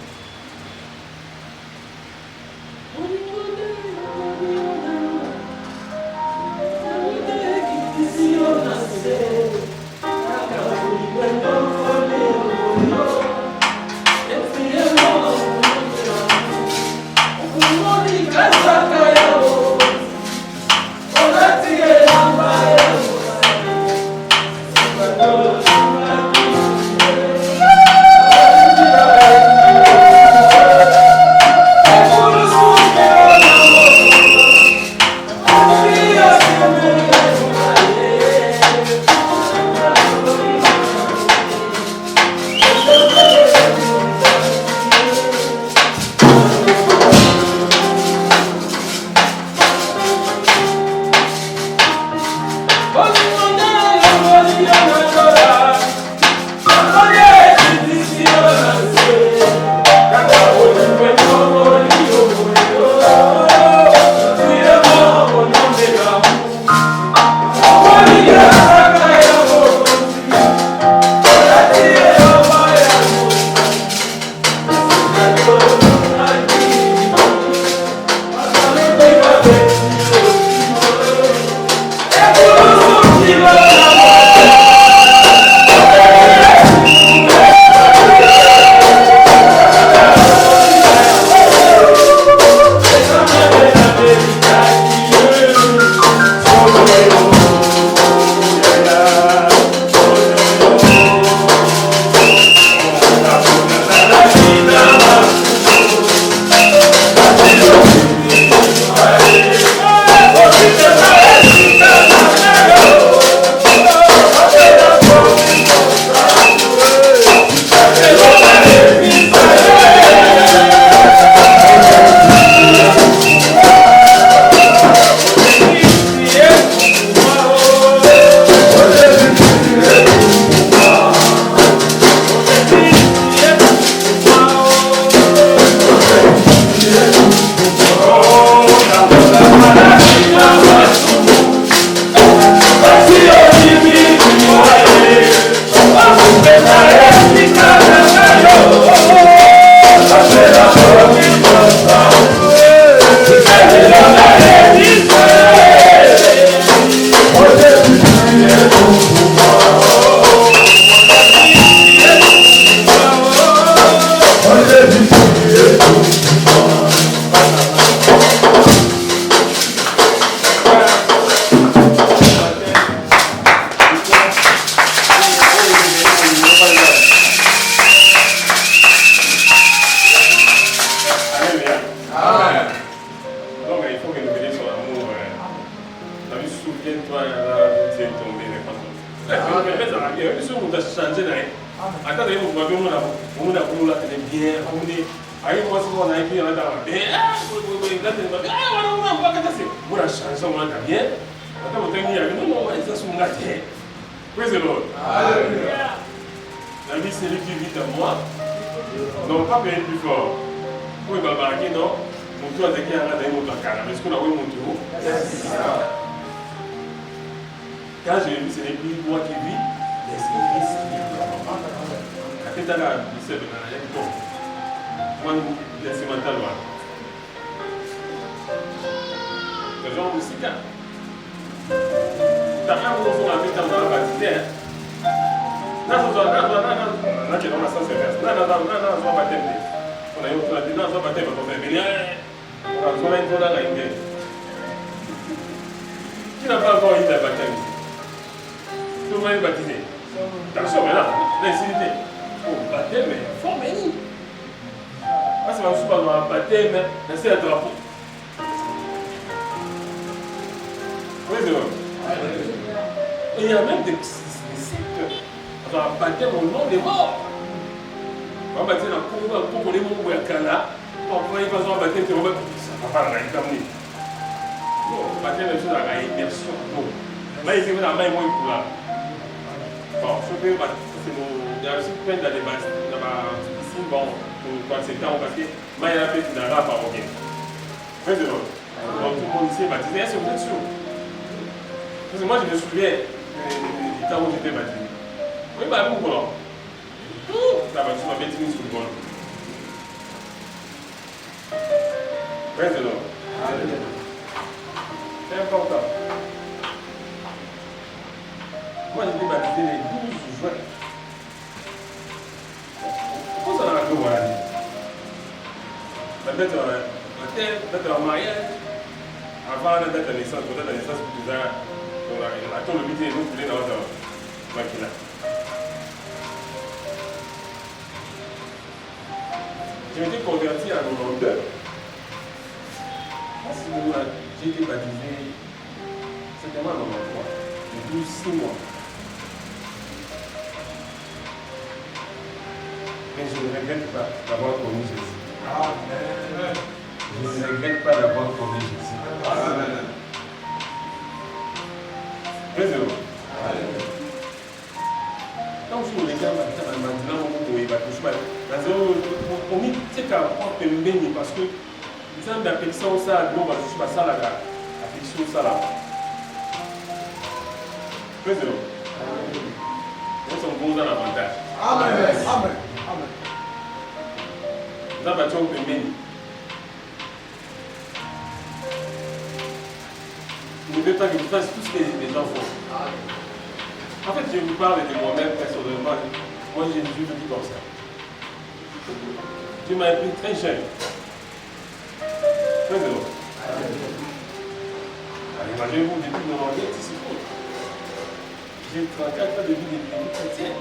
Speaker 1: Praise the Lord. Hallelujah. La vie, c'est lui qui vit en moi. Donc, pas payer plus fort. Oui, Baba, qui non? Mon tour est qui a regardé mon tour. Est-ce qu'on a vu mon tour? Quand j'ai vu, c'est les plus moi qui vit, l'Esprit Christ qui vit en moi. À quel temps il s'est donné un peu? Moi, laissez mental. Le genre de sida. T'as un mot sur la vie dans la baptisée. Non, qui est dans la sens inverse. Non, baptême. On a eu la dit, non, baptême, on va venir. On a besoin d'un dans la guerre. Qui n'a pas encore eu le baptême? Tout le monde est baptisé. Attention, mais là, l'incidité. Oh, baptême, mais formé. Ah, c'est pas dans le baptême, mais c'est un drapeau. Oui, c'est vrai. Et il y a même des sectes. Dans le baptême au nom des morts. On va baptiser dans le Congo, pour les mots où il y a Cana. On va baptiser dans le baptême, ça ne va pas dans la gamine. Non, le baptême est dans la immersion. Non. Là, il y a la main moins pour là. Bon, je peux pas. Il y a aussi plein de débats. Il y a piscine, bon, pour c'est temps parce que moi, il y a fait une arabe à Roguin. Faites de l'autre. Donc, tout le monde ici est baptisé. Est-ce que vous êtes sûr? Parce que moi, je me souviens du temps où j'étais baptisé. Oui, bah, vous, voilà. La voiture m'a bêtise sur le bol. Faites de l'autre. C'est important. Moi, j'ai été baptisé le 12 juin. Pourquoi ça n'a pas voilà? Peut-être un mariage, avant la date de naissance, peut-être la naissance pour tout ça, on attend le midi et nous voulons dans notre maquille. Je m'étais converti en 92. J'ai été baptisé, c'était moi en 93, depuis 6 mois. Mais je ne regrette pas d'avoir connu Jésus. Amen. Je ne regrette pas d'avoir connu Jésus. Amen. Praise the Lord. Quand je regarde maintenant, on dit que c'est un parce que nous avons l'affection ça, nous avons pas ça là, l'affection ça là. Praise the Lord. Nous sommes bons dans l'avantage. Amen. Amen. Nous avons l'affection de Béni. Nous ne voulons pas que vous fassiez tout ce que les gens font. En fait, je vous parle de moi-même personnellement. Moi, j'ai Dieu qui dit comme ça. Dieu m'a pris très jeune. Praise the Lord. Imaginez-vous, depuis 98, c'est fou. J'ai 34 ans de vie de vie chrétienne.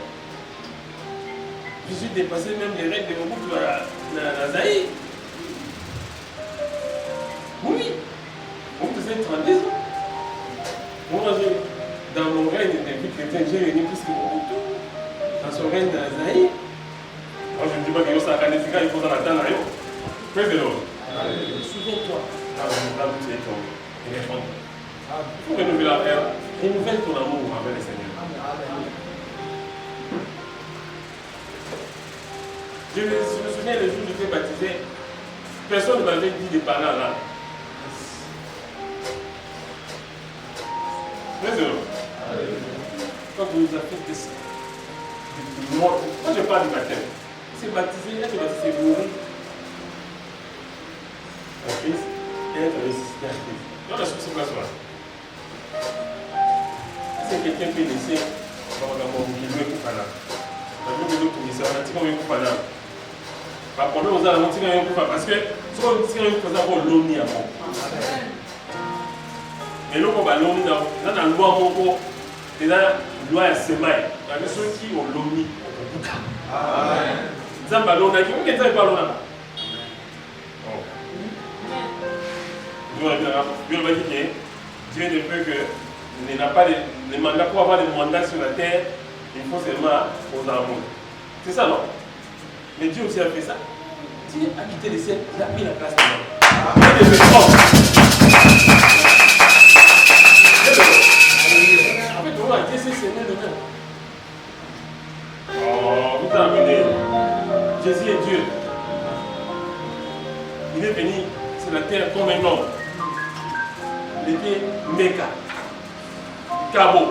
Speaker 1: Je suis dépassé même les règles de mon groupe à Zaïre. Oui, on faisait 32 ans. Moi, dans mon règne de vie chrétienne, j'ai réuni plus que mon groupe. Dans son règne dans Zaïre. Moi, je ne dis pas que ça a gagné, il faut dans la table. Praise the Lord. Souviens-toi. Là, vous êtes tombé. Il faut renouveler la paix. Renouvelle ton amour avec le Seigneur. Je me souviens le jour où j'étais baptisé, personne ne m'avait dit de parler en langue. Praise the Lord. Quand vous nous avez fait ça, moi je parle du baptême. C'est baptisé, être baptisé, c'est mourir en Christ et être ressuscité en Christ. Non, la chose c'est quoi ça? C'est quelqu'un qui est laissé dans mon milieu qui parle. Dans le milieu qui est laissé, on a dit qu'on parle. Par contre, on a dit qu'on parle parce que si on dit qu'on parle, on l'omni à moi. Et là, on va l'omni dans la loi, on dans la loi à semaille. Il y a ceux qui ont l'omni. Amen. Zamba l'omni, qui est dans le ballon là? Dieu va dire que Dieu ne peut que n'a pas les mandats pour avoir des mandats sur la terre, il faut seulement aux amours. C'est ça, non? Mais Dieu aussi a fait ça. Dieu a quitté les ciels, il a mis la place de l'homme. Il est devenu homme. En fait, on va dire c'est Seigneur de même. Oh, vous avez amené. Jésus est Dieu. Il est venu sur la terre comme un homme. Il était méga. Cabo.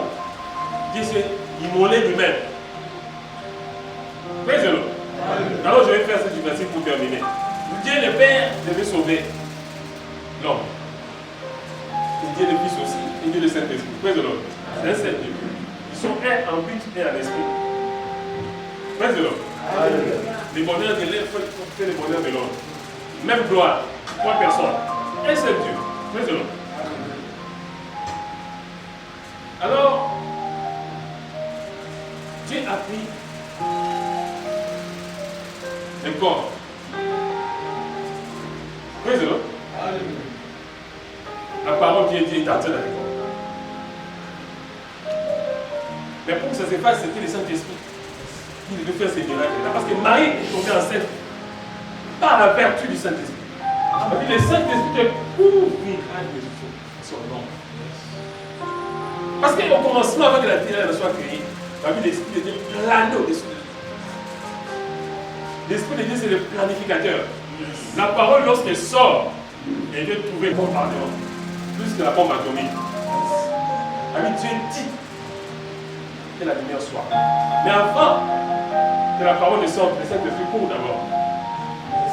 Speaker 1: Dieu s'est immolé lui-même. Praise the Lord. Alors je vais faire cette verset pour terminer. Dieu le Père devait sauver l'homme. Et Dieu le Fils aussi. Et Dieu le Saint-Esprit. Praise the Lord. C'est un seul Dieu. Ils sont un en but et en esprit. Praise the Lord. Le bonheur de l'être fait le bonheur de l'homme. Même gloire. Trois personnes. Un seul Dieu. Praise the Lord. Alors, Dieu a pris le corps. Praise the Lord. La parole de Dieu est entrée dans le corps. Mais pour que ça se fasse, c'était le Saint-Esprit qui devait faire ces miracles-là. Parce que Marie est tombée enceinte par la vertu du Saint-Esprit. Le Saint-Esprit est couvrira de son nom. Parce qu'au commencement, avant que la terre soit créée, la vie de l'Esprit de Dieu planait au-dessus de Dieu. L'Esprit de Dieu, c'est le planificateur. La parole, lorsqu'elle sort, elle vient trouver bombardement. Plus que la bombe atomique. Ami, Dieu dit que la lumière soit. Mais avant que la parole ne sorte, le Saint-Esprit court d'abord.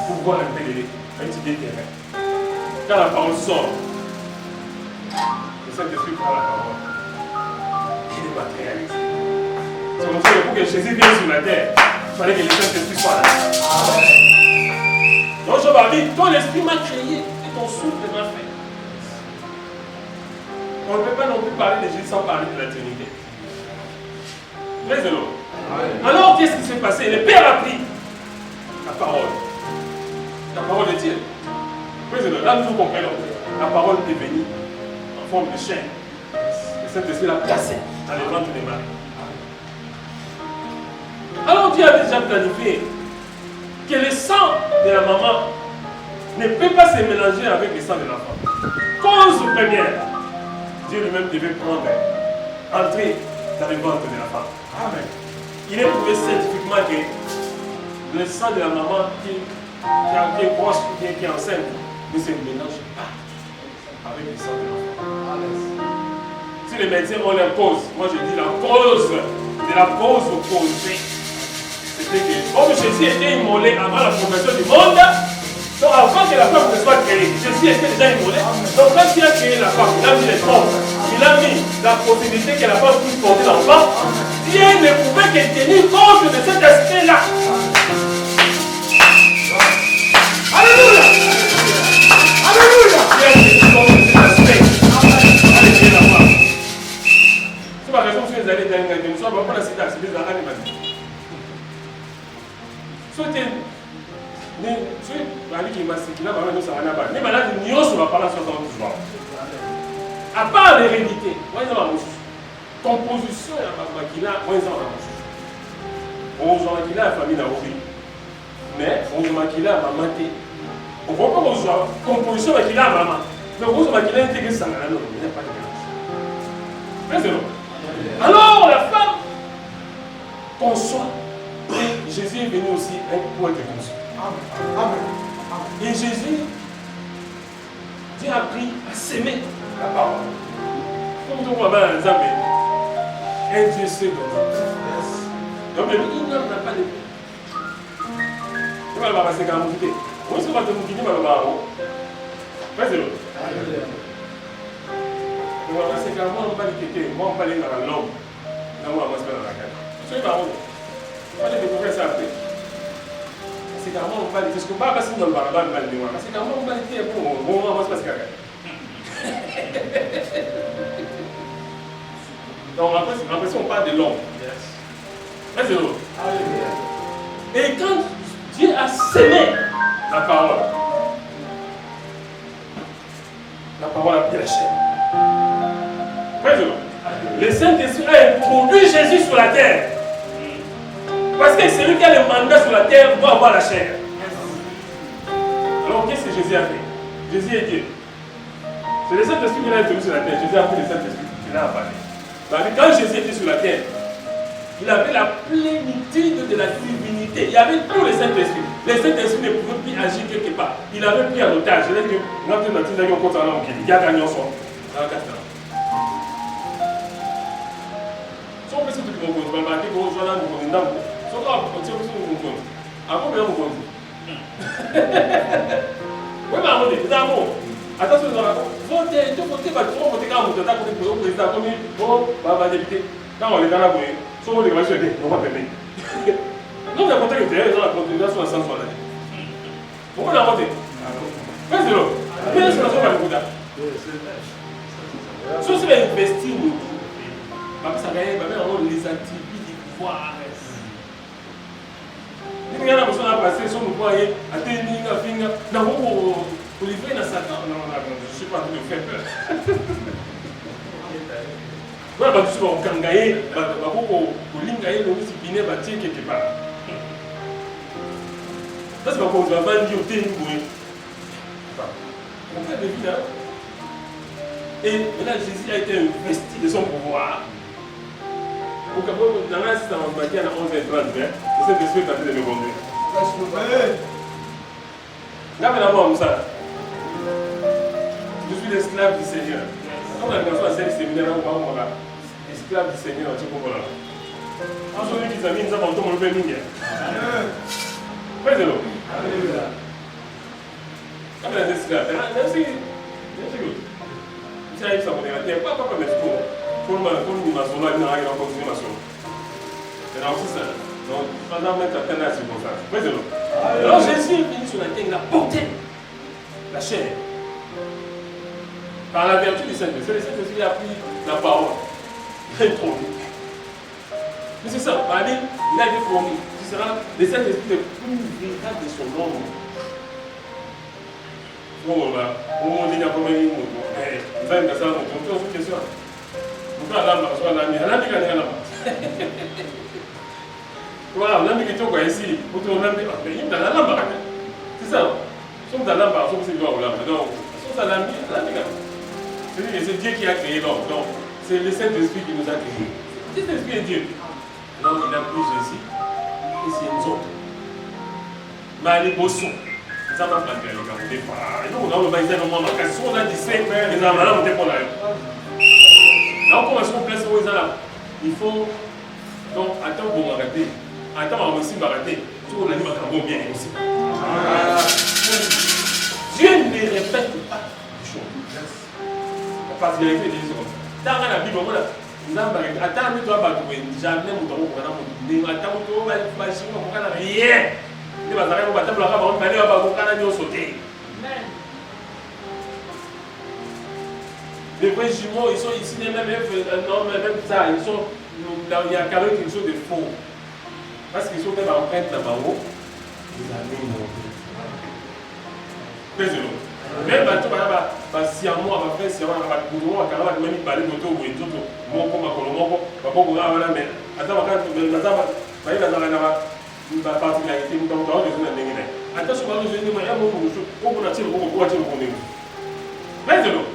Speaker 1: Pour voir un pédéré, un petit déterrain. Quand la parole sort, le Saint-Esprit prend la parole. Il est matérialiste. C'est comme ça que pour que Jésus vienne sur la terre, il fallait que le Saint-Esprit soit là. Donc je vais dire, ton esprit m'a créé et ton souffle m'a fait. On ne peut pas non plus parler de Jésus sans parler de la Trinité. Praise the Lord. Alors qu'est-ce qui s'est passé? Le Père a pris la parole. La parole de Dieu. Praise the Lord. Là nous comprenons. La parole est venue en forme de chair. Le Saint-Esprit l'a placé dans les ventres de Marie. Alors Dieu avait déjà planifié que le sang de la maman ne peut pas se mélanger avec le sang de l'enfant. Cause première, Dieu lui-même devait prendre, entrer dans le ventre de la femme. Amen. Il est prouvé scientifiquement que le sang de la maman qui est proche, qui est enceinte, ne se mélange pas avec le sang de l'enfant. Si les médecins ont leur cause, moi je dis la cause de la cause opposée. C'était que, comme Jésus était immolé avant la fondation du monde, donc avant que la femme ne soit créée, Jésus était déjà immolé. Donc quand il a créé la femme, il a mis les trompes, il a mis la possibilité que la femme puisse porter l'enfant. Dieu ne pouvait que tenir compte de cet aspect-là. Alléluia! Alléluia! Dieu a tenu compte de cet aspect. soit pas la cité, c'est des arènes. Soit tu qui m'a dit qu'il a pas de sarana, mais malade, il n'y a pas 70 jours. À part l'hérédité, moi, il y a ma composition, il y a ma maquina, moi, il y a ma mouche. On se maquina la famille d'Aouri, mais on se maquina la maman. On ne voit pas qu'on soit composition maquina la maman. Mais on se maquina la télé, ça n'a pas de mélange. Alors, la femme conçoit. Et Jésus est venu aussi pour être conçu. Et Jésus, Dieu a appris à s'aimer la parole. Comme nous voyons un Zambé, un Dieu sait donc il n'a pas de vie. Il va passer quand même. On se va te mouiller, il va le voir. Vas-y. On va passer quand même, on va le quitter. Moi, on va aller dans l'homme. Là, on va se mettre dans la carte. Soyez par où? On va découvrir ça après. C'est quand même, on va aller. Parce qu'on va passer dans le barabara, on va aller. C'est quand même, on va aller pour on va se passer la carte. Donc, après, on parle de l'homme. Vas-y. Et quand Dieu a sémé la parole a pris la chair. Le Saint-Esprit a introduit Jésus sur la terre. Parce que celui qui a le mandat sur la terre doit avoir la chair. Alors qu'est-ce que Jésus a fait? Jésus est Dieu. C'est le Saint-Esprit qui l'a introduit sur la terre. Jésus a pris le Saint-Esprit qui l'a avalé. Quand Jésus était sur la terre, il avait la plénitude de la divinité. Il y avait tout le Saint-Esprit. Le Saint-Esprit ne pouvait plus agir quelque part. Il avait pris en otage. Il a dit, il y a gagné son. Si on peut se dire que on va marquer qu'on joue dans le monde, on va continuer sur le monde. Avant, on va le monde. Oui, mais on dit, d'amour. Attention, votez, votez, votez quand vous êtes à côté de vous, président, comme bon, va député. Quand on est dans la bouée, soit on est dans la on va payer. Non, on a compté que tu es dans la continuation de 100 soins. Pourquoi on a voté? Vas-y, là. Mais c'est la chose à l'écoute. Si on s'est investi, ça va être les activités du pouvoir. Il y a besoin de passer sur le foyer, à tenir, à finir. Non, pour livrer dans Satan. Non, je ne suis pas en train de faire peur. Voilà, bah, tu sais, on peut gagner, pour l'ingayer, le discipliner, bah, tiens, quelque part. Ça, c'est pas qu'on va vendre au thé, on fait des vies là. Et là, Jésus a été investi de son pouvoir. Au Gabon, dans la système, on va dire à 11h30, le Saint-Esprit est en train de me conduire. Là, maintenant, ça. Je suis l'esclave du Seigneur. Comme la personne a servi séminaire, on va esclave du Seigneur, tu comprends là. En ce qui s'amène, ça va tomber le béni. Fais-le. Alléluia. Comme les esclaves, merci. Ça arrive, ça va dire, pas comme les tours. Pour nous, ma soeur, il a continué ma soeur. C'est là aussi ça. Donc, pendant même ta peine à ce comme ça. Fais-le. Alors, Jésus est venu sur la terre, il a porté la chair. Par la vertu du Saint-Esprit, le Saint-Esprit a pris la parole. Il a introduit. Mais c'est ça, il a été promis. Ce sera le Saint-Esprit le plus véritable de son nom. On va dire comment il est. Vous avez ça, on pose une question. Vous faites la lampe, soit la lampe, la lampe, la lampe. Voilà, on a mis quelque chose ici, pour tout le monde, mais il y a la lampe. C'est ça. Sauf dans la lampe, sauf que c'est le lampe. Donc, sauf dans la lampe, c'est Dieu qui a créé l'homme. Donc, c'est le Saint-Esprit qui nous a créés. Le Saint-Esprit est Dieu. Donc, il a pris Jésus et c'est une autre. Mais les bossons. Ça va pas faire les gars. Et donc, on a le maïs dans mon marquage. Si on a dit 5 mères, les hommes, là, on est pour la. Là, on commence à placer aux hommes. Il faut. Donc, attends pour m'arrêter. Attends, on va aussi m'arrêter. Tout le monde a dit, on va bien aussi. Dieu ne répète pas les choses. Parce qu'il a écrit des choses comme ça. Dans la Bible, voilà. Attends, toi, jamais mon temps, on va attends, toi, on va rien. Il va s'arrêter, on va t'appeler la femme, on va sauter. Les vrais jumeaux, ils sont ici, même ça, ils sont, il y a quand même quelque chose de faux. Parce qu'ils sont même empreintes là-bas haut, ils amènent mon Dieu. Désolé. Même si on a si à moi, on va faire si on a un boulot, on va même parler de tout, ou tout, mon comme on mais attends, la particularité, nous avons besoin de l'ingénieur. Attention, je vais dire, il y a beaucoup de choses, on a tiré beaucoup de choses. Maintenant,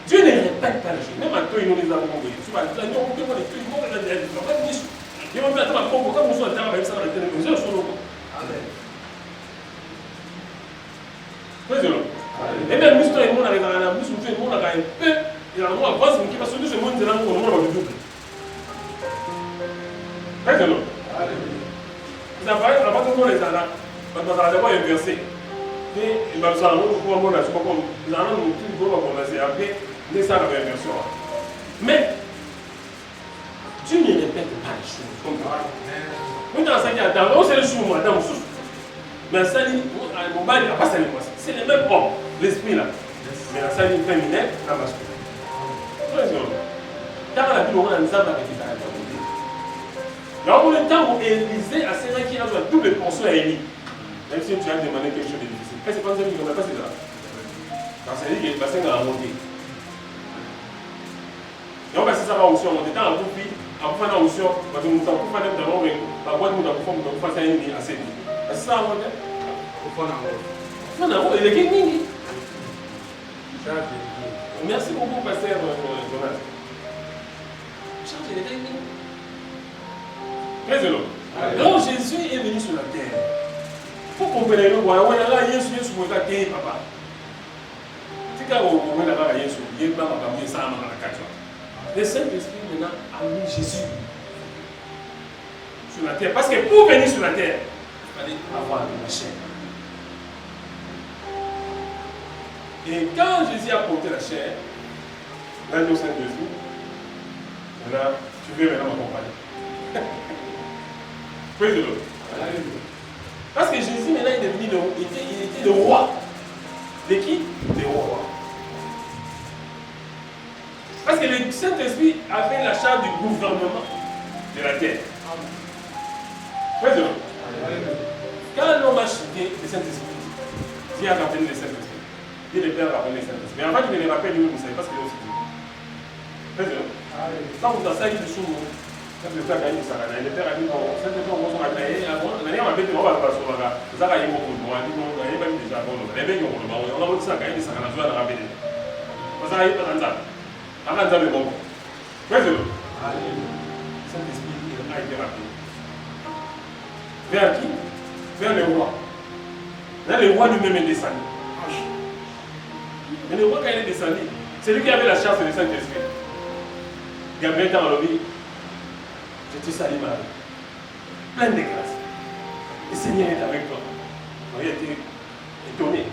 Speaker 1: Dieu ne répète pas les choses. Même à toi, il nous les a compris. Tu vas dire, non, on peut pas les tuer, on va les tuer. Il va mettre à Congo, comme nous sommes dans la télévision, sur nous. Et même si tu monde arrive à la bouche, tu es monde arrive un peu, et à moi, parce qu'il va se dire, ce monde est là, on va le double. Maintenant, ça va être avant que nous les allons, parce qu'on va d'abord inverser. Et il va se rendre compte que nous allons nous tout commencer après, mais ça va inversion. Mais Dieu ne répète pas les choses. Nous dans ça, on sait le jour, madame, mais ça, mon mari n'a pas ça. C'est le même homme, l'esprit là. Mais la salle féminine, la masculine. Dans la Bible, on a un exemple avec les parents. Dans le temps où Élisée a serré qui a joué double portion à Élie. Même si tu as demandé quelque chose de difficile. C'est pas ça qui ne pas c'est ça. Parce que c'est le bassin a monté. Et on va se savoir aussi, on est dans un groupe, on va faire une option, on va faire une option, on va faire une option, on va faire une option, c'est ça, on va faire. Non, il est gagné. Merci beaucoup, pasteur Jonas. Charles, il est gagné. Mais alors, Jésus est venu sur la terre. Il faut comprendre le roi. On a là, Jésus est sur la terre, papa. Si quand on est là, Jésus, il est là, il est là, le Saint-Esprit maintenant a mis Jésus sur la terre. Parce que pour venir sur la terre, il fallait avoir la chair. Et quand Jésus a porté la chair, l'agneau Saint-Esprit, maintenant, tu veux maintenant m'accompagner. Praise the Lord. Parce que Jésus maintenant est devenu il était le roi. De qui? Le roi. Parce que le Saint-Esprit avait la charge du gouvernement de la terre. Praise the Lord. Quand l'homme a chuté le Saint-Esprit, Dieu a rappelé le Saint-Esprit. Dieu le Père a rappelé le Saint-Esprit. Mais avant qu'il ne le rappelle, lui, vous savez pas ce qu'il a aussi dit. Praise the Lord. Quand vous en savez du sous, quand le Père a dit ça, le Père a dit non, Saint-Esprit, on va travailler avant. On a dit on va passer au Maga. Vous avez dit on a dit non, on a dit déjà bon, on a dit on a dit ça, on a dit ça, on a dit ça, on a dit ça. Vous avez dit ça. Avant de bon. Praise the Lord. Saint-Esprit a été rappelé. Vers qui? Vers le roi. Là, le roi lui-même est descendu. Mais le roi, quand il est descendu, c'est lui qui avait la charge de Saint-Esprit. Gabriel dans la vie, je te salue Marie, pleine de grâce. Le Seigneur est avec toi. Marie a été étonnée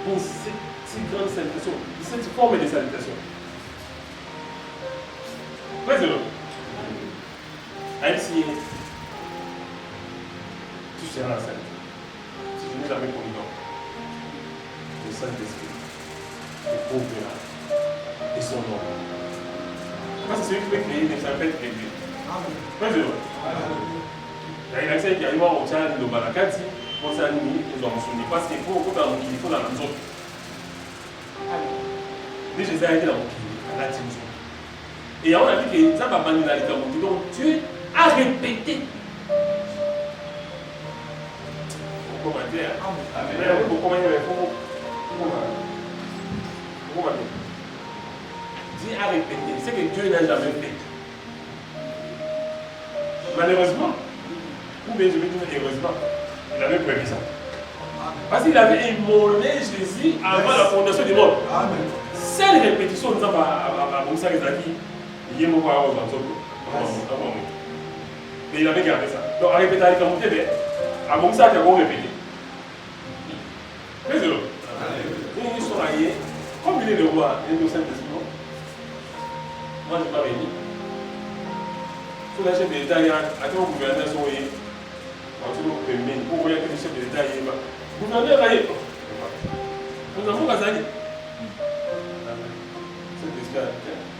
Speaker 1: pour cette grande salutation, cette forme de salutation. Praise the Lord. Ainsi, tu seras la sainte. Si je n'ai jamais connu donc, le Saint-Esprit te couvrira et son nom. Parce que celui qui peut créer ne s'appelle que Dieu. Praise the Lord. Il y a un qui arrive au Tchad, le Barakati, pour ça, nous avons soumis. Parce qu'il faut dans le il faut dans la zone. Jésus a été dans le la team. Et on a dit que ça va pas nous aller dans le donc Dieu a répété. Comment dire? Dieu a répété. C'est que Dieu n'a jamais fait. Malheureusement, ou bien je vais dire heureusement, il avait prévu ça. Parce qu'il avait immolé Jésus avant la fondation du monde. Cette répétition, nous avons à Moussa Rizaki, il y a beaucoup à mais il avait gardé ça. Donc, à répéter avec un bébé, à Moussa, il a répété. Mais c'est l'autre. Ils sont alliés, comme il est le roi, il est au Saint-Esprit. Moi, je ne suis pas venu. Sous la chef de l'État, il y a un gouverneur qui est pour voir que le chef de l'État est là. Gouverneur, là, nous avons Kazali. Saint-Esprit a dit,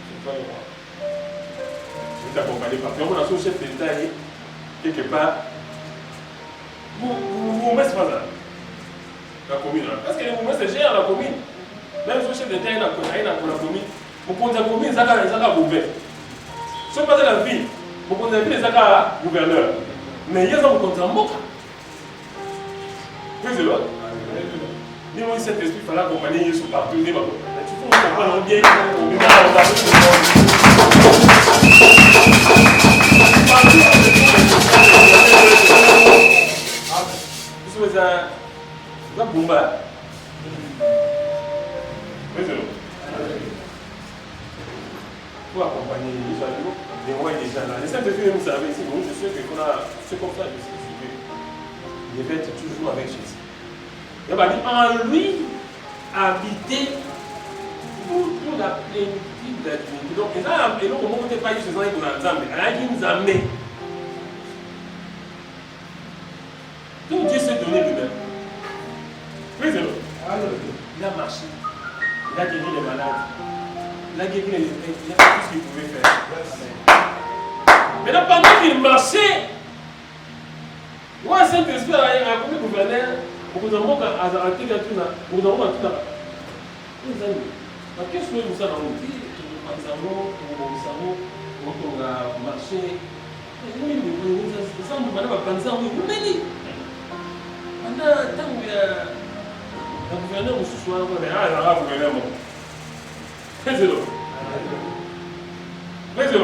Speaker 1: c'est toi le roi. Je vais t'accompagner partout. On a son chef d'État quelque part. Vous mettez pas ça. La commune. Parce que les mouvements, c'est gère la commune. Même son chef d'État, il a la commune. Vous comptez la commune, ça a gouverneur. Si vous passez la ville, vous comptez la ville, ça a gouverneur. Mais il y a ça, vous comptez en moque. Oui, c'est vrai. Ni moi, cet esprit, il fallait accompagner Jésus partout. Tu faut comprendre bien. Ça bomba. Oui, c'est vrai. Pour accompagner les gens, les rois et les gens là. Les Saint-Esprit, vous savez, ici, je suis que c'est comme ça, je suis suivi. Je vais être toujours avec Jésus. Il va dire, en lui, habiter toute la plénitude de la divinité. Donc, et donc, comment on ne peut pas dire ce qu'on a Zambé. Il a dit, nous amener. Donc, Dieu s'est donné lui-même. Oui, c'est vrai. Il a marché. Il a guéri les malades. Il a guéri les lépreux. Il a fait tout ce qu'il pouvait faire. Maintenant, pendant qu'il marchait, moi, Saint-Esprit a commis gouverneur. Beaucoup de monde a arrêté la tuna. Beaucoup de monde a tout. Les amis, qu'est-ce que vous avez dit? On a marché. Oui, ça nous va pas penser. Oui, maintenant, tant que le gouverneur se soit il y a un gouverneur. Faites-le. Faites-le.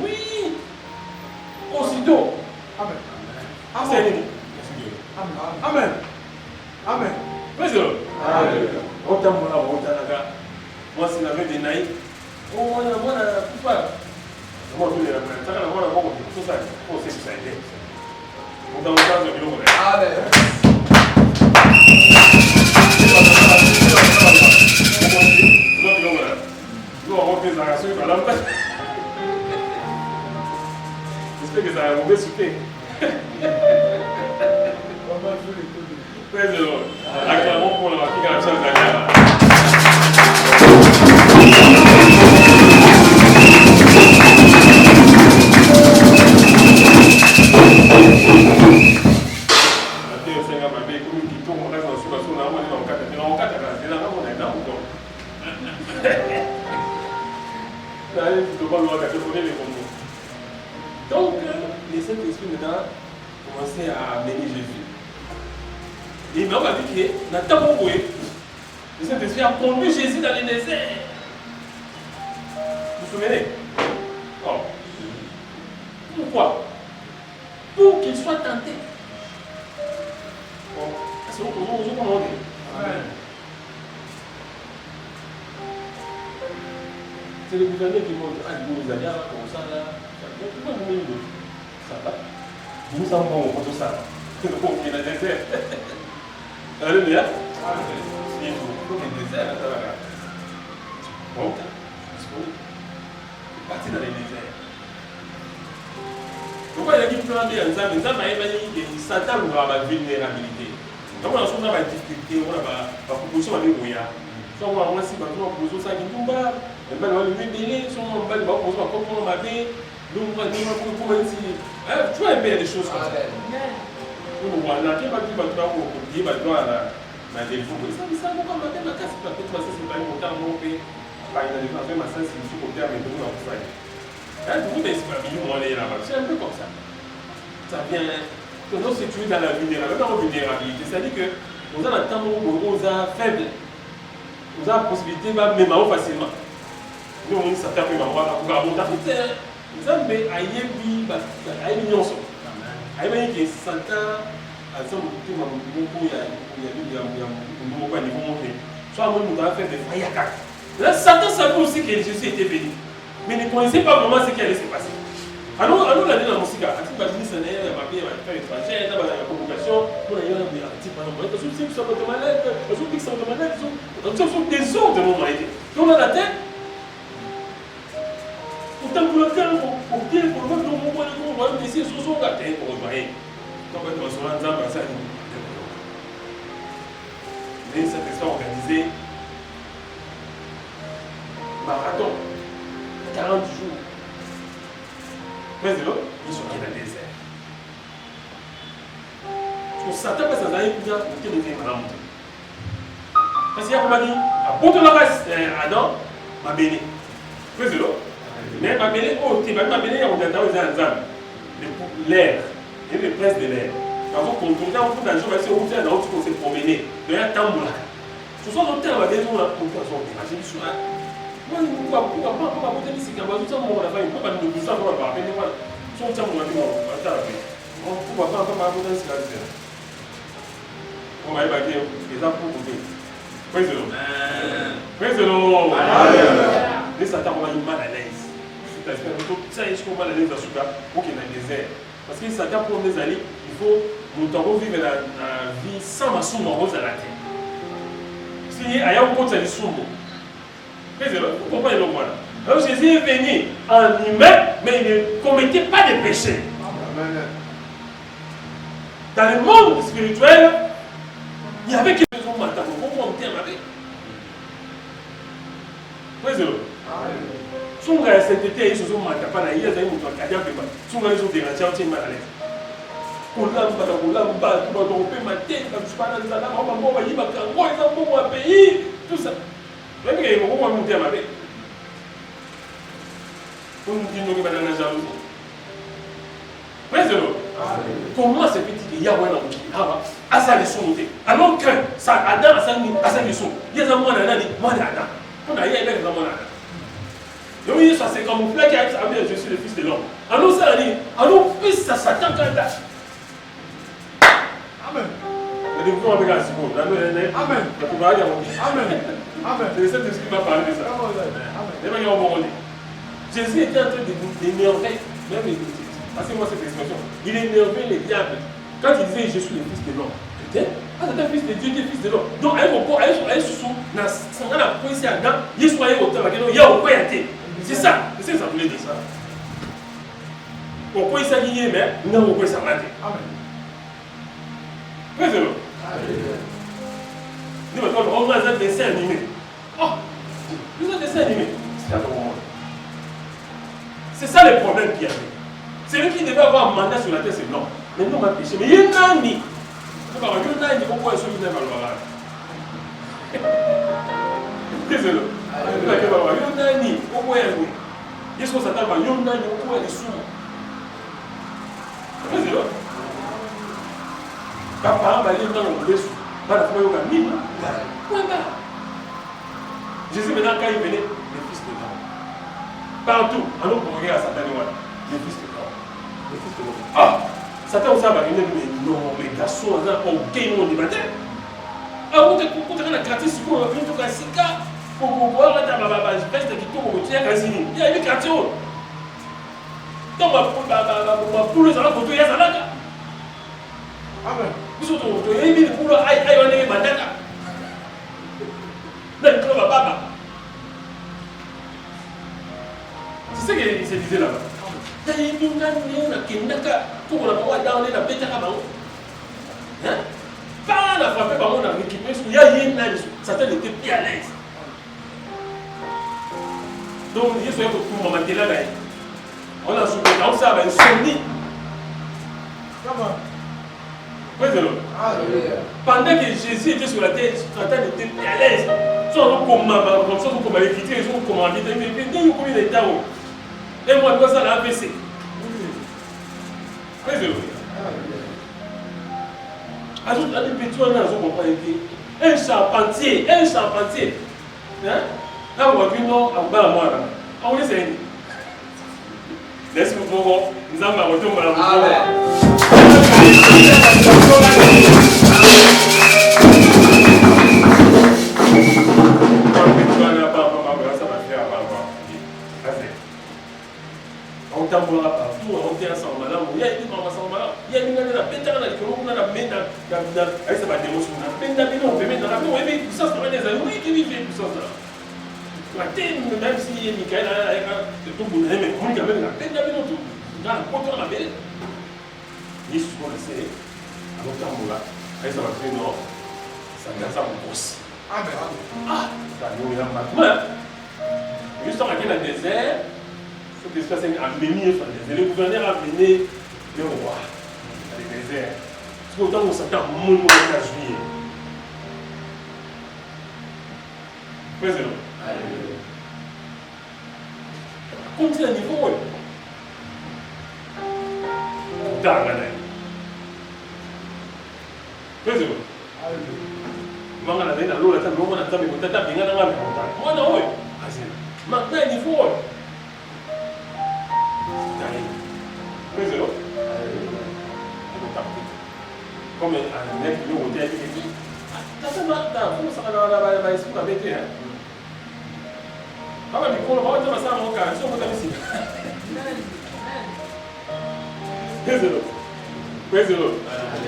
Speaker 1: Oui. Aussitôt. Amen. Amen. Amen. Amen. Faites-le. Autant moi, c'est la veille des naïfs. Oh, moi, pourquoi? Moi, je vais tout ça. Oh, c'est ça. On dans le temps de l'eau. Amen. Nous, on va faire des arrations par la main. J'espère que ça a un mauvais souper. Praise the Lord. Acclamons pour la marquée à la chance d'Allah. Donc, les Saint-Esprit maintenant commençaient à amener Jésus. Et il m'a dit que le Saint-Esprit a conduit Jésus dans le désert. Vous vous souvenez? Oh. Pourquoi? Pour qu'il soit tenté. Bon, c'est comment on dit? Amen. C'est le gouverneur qui montre, vous allez là, comme ça, là. Pourquoi vous voulez ça va? Nous sommes bons pour tout ça. Donc, il y a le désert. Alléluia. Il faut que le désert, ça va. Donc, parti dans les déserts. Pourquoi il y a qui peut aller en Zambie? Zambie, il y a Satan ou la vulnérabilité. Donc, on a souvent des difficultés, on a des propositions avec Moya. Donc, on a aussi des propositions avec Numba. On a des délais, on a des propositions avec Mabé. Donc, on a des propositions. Tu vois, il y a des choses comme ça. On a des c'est un peu comme ça. Ça vient. Nous situer dans la vulnérabilité. C'est-à-dire que nous avons un temps où nous sommes faibles. Nous avons la possibilité de même facilement. Nous, on s'est fait maman pour avoir nous avons des aïebi, aïebi aïebi qui est Satan, à ce moment où il y a un niveau monté. Soit nous avons fait des fayakas. Là, Satan savait aussi que Jésus était béni. Mais il ne connaissait pas vraiment ce qui allait se passer. Alors, on a dit dans la musique, à titre de ministre, il y a des étrangers, il y a des convocations, on a dit, par exemple, ils sont malades, ils sont des autres de mon mari. Donc, on a la tête. Pourtant, pour le faire, pour dire, pour le faire, on va essayer de se gâter pour le marier. Donc, on va se rendre dans ça. Mais cette histoire, organisé marathon 40 jours. Mais ils sont dans le désert. Satan peut s'en aller pour que les gens montent. Parce qu'il y a comme dit, à bout de la race, Adam m'a béni. Mais m'a béni, oh, tu m'as béni, on a dans l'air, et le prince de l'air. Quand on contourne, on trouve dans le jour, c'est où c'est dans où on s'est promené. Il y a un tambour là. Ce sont nos termes, des gens là, on peut s'en démarrer. Moi, je ne vois pas, on va voter ici, quand on va tout ça, on va faire une fois, on va nous dire ça, on va faire une fois. Son temps, on va dire, on va faire. On ne peut pas voter ici, là. On va évacuer les gens pour voter. Praise the Lord. Praise the Lord. Les Satan vont être mal à l'aise. Ça, ils sont mal à l'aise dans ce cas, pour qu'il y ait un désert. Parce que Satan, pour nous aller, il faut nous devons vivre la vie sans ma somme rose à la terre. Si il y a un compte à l'issoumo. Praise the Lord. Vous comprenez le voilà. Alors Jésus est venu en humain, mais il ne commettait pas de péché. Dans le monde spirituel, il y avait quelque chose qui m'a monté à ma vie. Praise the Lord. Sunga ya sainteté ils se sont matapana il y a des gens qui ont cadavre pas sunga ils ont dérangé au mal à l'aise kolamba tu vas domper ma tête tu vas dans la maman moi il va quand moi ils ont mon pays tout ça même que ils vont monter à ma vie on dit nous que dans la jalousie. Praise the Lord. Comment c'est petit qu'il y a un qui a ça les sons montés alors que ça Adam a ça les sons il y a un moi Adam on a eu un exemple moi donc il s'est camouflé qui a dit je suis le fils de l'homme. Alors ça dit, alors fils ça Satan quand il a. Amen. Mais vous avez regardé bon, amen. Tu vas dire amen. Amen. C'est ça qui m'a parlé de ça. Amen. Jésus était en train d'énerver, même parce que moi cette expression, il énervait les diables. Quand il disait je suis le fils de l'homme, peut-être, c'est un fils de Dieu, il est fils de l'homme. Donc à un sous dans la poésie à Adam, il soit au temps, il y a au quoi il c'est ça, c'est ça que ça voulait dire ça. Pourquoi il s'agit mais non, pourquoi ça m'a dit. Amen. Praise the Lord. Amen. On a un dessin animé. Oh, vous avez un dessin animé. C'est ça le problème qu'il y avait. Celui qui devait avoir un mandat sur la terre, c'est non. Mais nous, on a péché. Mais il y a un nani. Il y a un nani, pourquoi est-ce que vous n'avez pas le voir? Praise the Lord. Yonani, pourquoi elle est Qu'est-ce qu'on s'attend à Yonani, pourquoi elle est sourde? Praise the Lord. Papa, va aller dans le blessure. Va la faire au mine. Jésus, maintenant, quand il venait, le fils de l'homme. Partout, alors pour regarder à Satan, le fils de l'homme. Le fils de l'homme. Ah Satan, ça va venir, mais non, mais garçon, on a aucun monde de bataille. Ah, vous êtes gratis, vous avez vu tout un sika. Pour voir la veste qui tombe au tiers, il y a une quartier. Donc, ma poule, ça va pour tout, il y a ça là. Amen. Vous êtes au il y a une poule, aïe, on est bandana. Même pour ma baba. C'est ce qu'il se disait là-bas. Il y a une kindaka, pour la voir dans les bêtes à bas. Hein? Pas la frappe par mon ami qui peut il y a une nage, Satan était bien à l'aise. Donc, il y a un moment là, on a soulevé dans ça, ben, Sony. Pendant que Jésus était sur la terre, Satan était à l'aise. Soit comme on avait quitté, ils ont commandé, mais nous, comme il est là, et moi, je ça l'a AVC. Ajoute à des petits, on a un charpentier. Hein? Là, on va dire non, on va la moi. On va essayer. Laisse-moi voir. Nous avons un retour à la on t'envoie partout, on t'est ensemble là, il y a une maman ensemble là, il y a une nana, pétard là, qui on a la main dans avec sa démotion, peine d'habiter, on peut mettre dans la main, oui, tout ça, c'est des amis, qui vivent tout ça. La tête, même si Michael a tout le monde, mais on a même la peine d'habiter tout. Dans le pot, on a belle. Il se connaissait, à l'autre temps, là, avec sa main, non, ça vient ça, mon boss.
Speaker 2: Amen.
Speaker 1: Ah, nous avons maintenant. Juste dans le désert, il faut que l'esprit enseigne à mener sur le désert. Le gouverneur a mené le roi dans le désert. Parce que autant on s'entend, mon nom est à juillet. Praise the Lord. Comme c'est un niveau, dans la neige. Praise the Lord. Manga na dena lola tan mona tan mo tata binga na ngami konta. Mona oy. Azina. Magna ni fo. Dai. Praise the Lord. Comme un mec qui nous dit que tata na fo sa na ba isu ka bete hein. Baba ni ko ba wata masa mo ka so mo ta misi. Praise the Lord. Praise the Lord.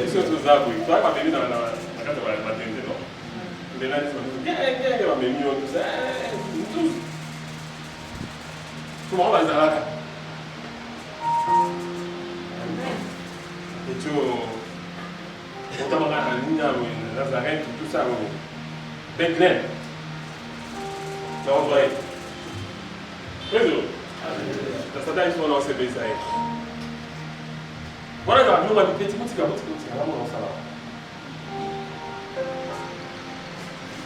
Speaker 1: Isso tu zabu. Tu vai para na casa vai bater no. Les gens disent, va même tout ça, tous. Comment on va dire là? Et tu notamment à Nina, Nazareth, tout ça, Bethléem. Ça on doit être. Réseau. Ça t'a dit qu'on a observé ça. Voilà, nous on va dire petit, vraiment ça va.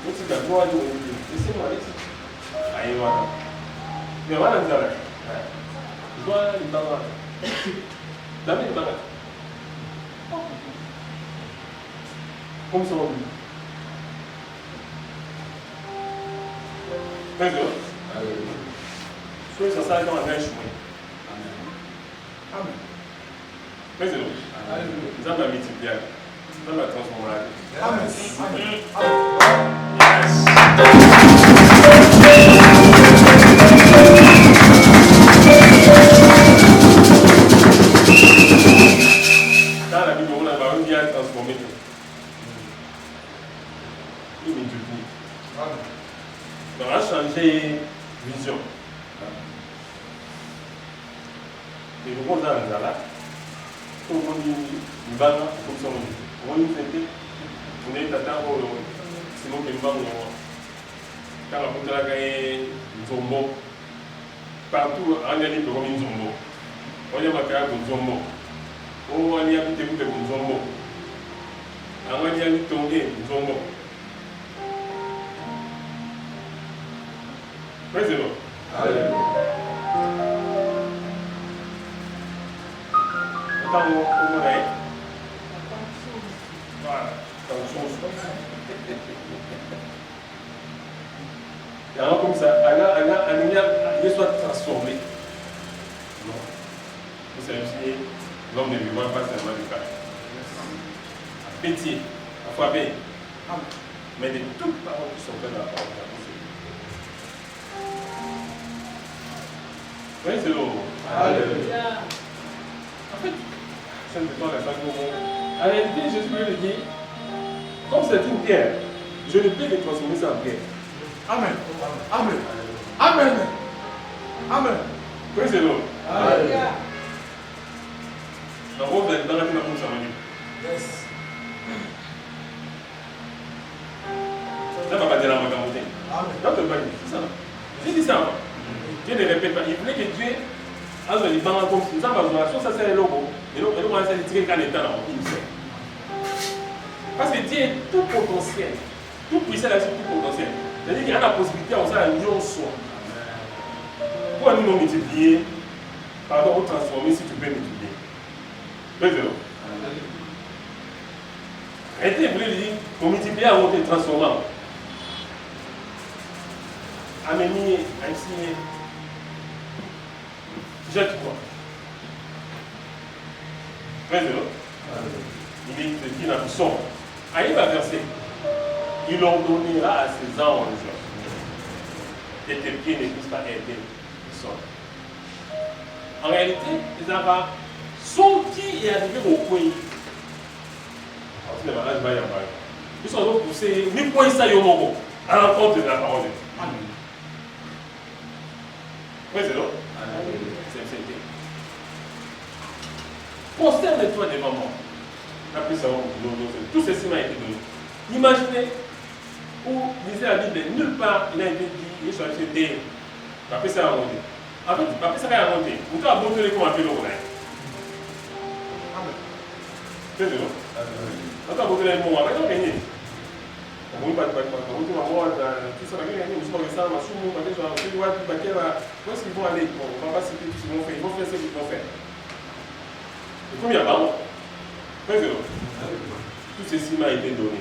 Speaker 1: What's that? No, I don't know. You see what it is? I want to. You want to tell her? You want to tell her? Dame de bagat. Como se chama? Mas eu? Sua sai com a grande mãe. Amém. Mas eu? Já vai me tirar. Já vai transformar. Amém. Dans la Bible, on a un bien transformé. Il me dit. On a changé vision. Et le monde dans la tout le monde dit, il va comme ça. On est fait. On est attend sinon que nous allons quand on a gagné Zombo partout en Italie comme une Zombo on y a marqué un Zombo on y a habité comme Zombo on y a habité Zombo praise the Lord. Attends on est voilà. Et alors comme ça, il soit transformé. Non. C'est aussi l'homme de vivant, pas seulement du cas. À pétier, à frapper. Mais de toutes paroles qui sont faites dans la parole. Oui, c'est l'eau. Alléluia. En fait, c'est une histoire de la en réalité, Jésus lui dit, comme c'est une pierre, je ne peux que transformer ça en pierre. Amen. Amen. Amen. Amen. Praise the Lord. Alléluia. Donc, vous êtes dans la vie de la famille. Yes. Ça va pas dire la magamouté. Amen. C'est ça. J'ai dit ça. Dieu ne répète pas. Il voulait que Dieu, alors il va en compte. Ça va jouer. Ça c'est le logo. Et donc, on va essayer de tirer quand l'état là. Parce que Dieu est tout potentiel. Tout puissant là, c'est tout potentiel. C'est-à-dire qu'il y a la possibilité on s'en union soit. Pour nous non multiplier, pardon, ou transformer si tu peux multiplier. Praise the Lord. Arrêtez, vous voulez dire, pour multiplier à monter transformant. Aménie, ainsi, jette quoi. Praise the Lord. Il est dit dans le son. Il va verser. Il ordonnera à ses anges que tes pieds ne puissent pas aider le sol. En réalité, les enfants sortis et arrivés au coin. Ils sont donc poussés, ni point ça au moment, à l'encontre de la parole de Dieu. Amen. Oui, c'est l'autre. C'est prosterne-toi devant moi. Après ça, tout ceci m'a été donné. Imaginez où disait la Bible, nulle part il a été dit, il soit acheté. Après ça, on dit. En fait, après ça, il a monté. Vous avez montré comment appeler le Amen. C'est vrai, non? Vous avez montré le mot, vous avez gagné. Vous avez tout ça, vous avez gagné, vous avez ça, vous avez où est-ce qu'ils vont aller? On ne va pas citer tout ce qu'ils vont faire, ils vont faire ce qu'ils vont faire. Et comme il y a pas, c'est vrai, non? Tout ceci m'a été donné.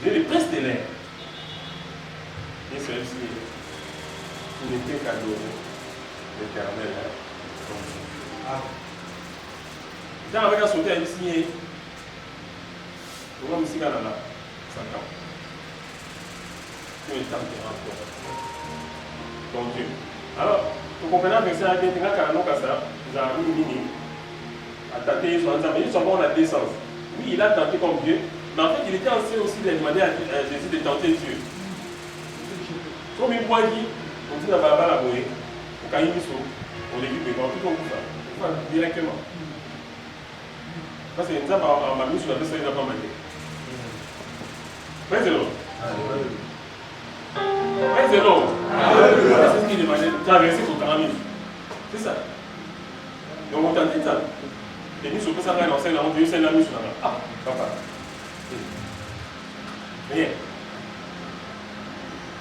Speaker 1: J'ai les presses de l'air. Et celui-ci, il n'était qu'à donner l'éternel. Quand on va sauter à ici, on va ici, là, 5 ans. Tu es temps de rentrer. Donc Dieu. Alors, vous comprenez que c'est un peu de ça, vous avez mis mini. À tâter, ils sont bons à descendre. Oui, il a tenté comme Dieu, mais en fait, il était ancien aussi de demander à Jésus de tenter Dieu. Comme il voit dit, on dit dans la balle à Boé, au Caïmiso, on l'équipe de tout comme ça. Directement. Parce que nous avons mis sur la tête, il n'a pas manié. Praise the Lord. Praise the Lord. C'est ce qu'il demandait. Tu as versé pour 40 000. C'est ça. Donc on t'a dit ça. Et nous, sur ça, on enseigne, on dit, c'est la mise sur la main. Ah, papa. Rien.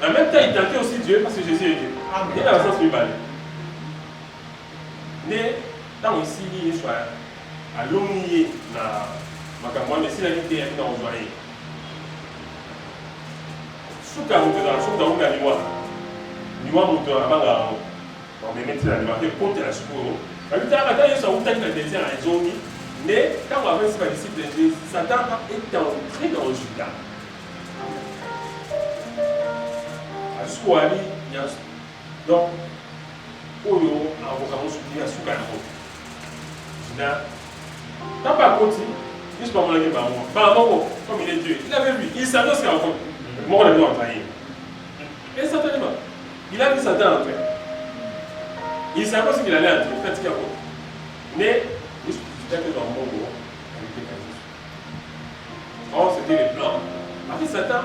Speaker 1: En même temps, il tentait aussi Dieu parce que Jésus est Dieu. Il y a la sens lui parler. Mais, tant ici, il soit à l'omnier, mais si la vie est dans le joyeux. Souka moutera, souka ouga liwa. Liwa moutera, abanga, on me mettre la liwa, et compter la soukouro. Mais quand on va faire ce disciple de Jésus, Satan est entré dans le Judas. À Souali, il y a donc, Oyo, avocat, on soutient à Soukano. Judas, n'a pas continué, il se promène avec moi. Comme il est Dieu, il avait vu, il savait ce qu'il a fait. Moi, on a vu en train. Et certainement, il a vu Satan entrer. Il savait ce qu'il allait entrer, faites ce qu'il y a. Mais, il se disait que dans le monde, il était caché. Or, c'était le plan. En fait, Satan,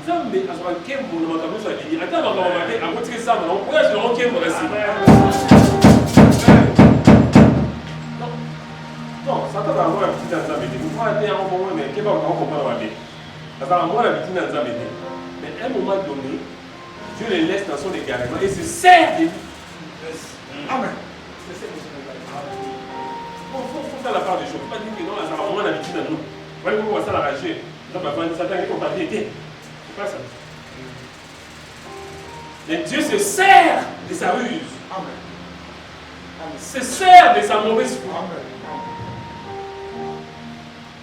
Speaker 1: Zambé, à son kembo, on a besoin de dire, attends, on va regarder, à côté de ça, on pourrait se rendre kembo là. Non, Satan va avoir la petite dans Zambé. Vous pouvez aller à un moment, mais kembo, on comprend pas. Parce qu'on va avoir la petite dans Zambé. Mais à un moment donné, Dieu les laisse dans son égarement et se sert de lui. Amen. Il faut faire la part des choses. Il ne faut pas dire que non, ça va vraiment l'habitude à nous. Voilà comment on va s'arracher. Donc, Satan est comme papier. C'est pas ça. Mais Dieu se sert de sa ruse. Amen. Se sert de sa mauvaise foi. Amen.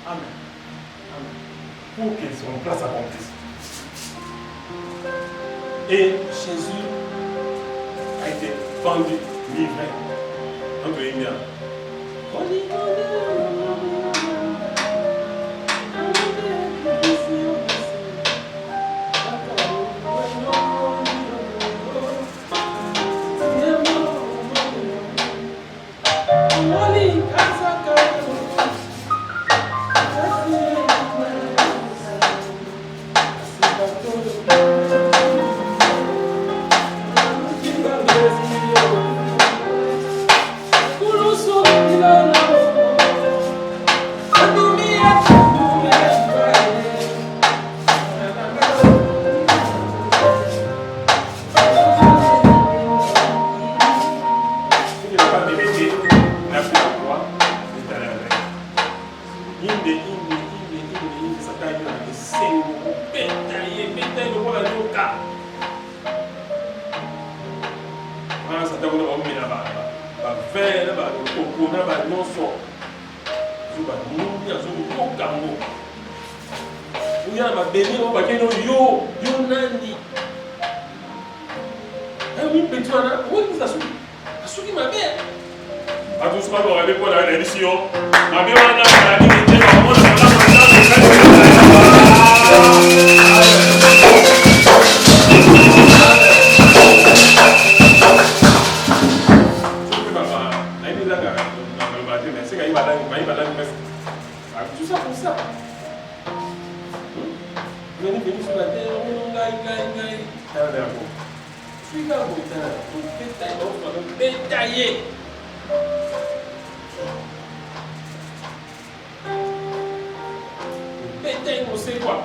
Speaker 1: Amen. Pour que son plan s'accomplisse. Et Jésus a été vendu, livré. Donc, il y a. Tout ça pour ça. Venez sur la Détaillé. Détaillé, on sait quoi.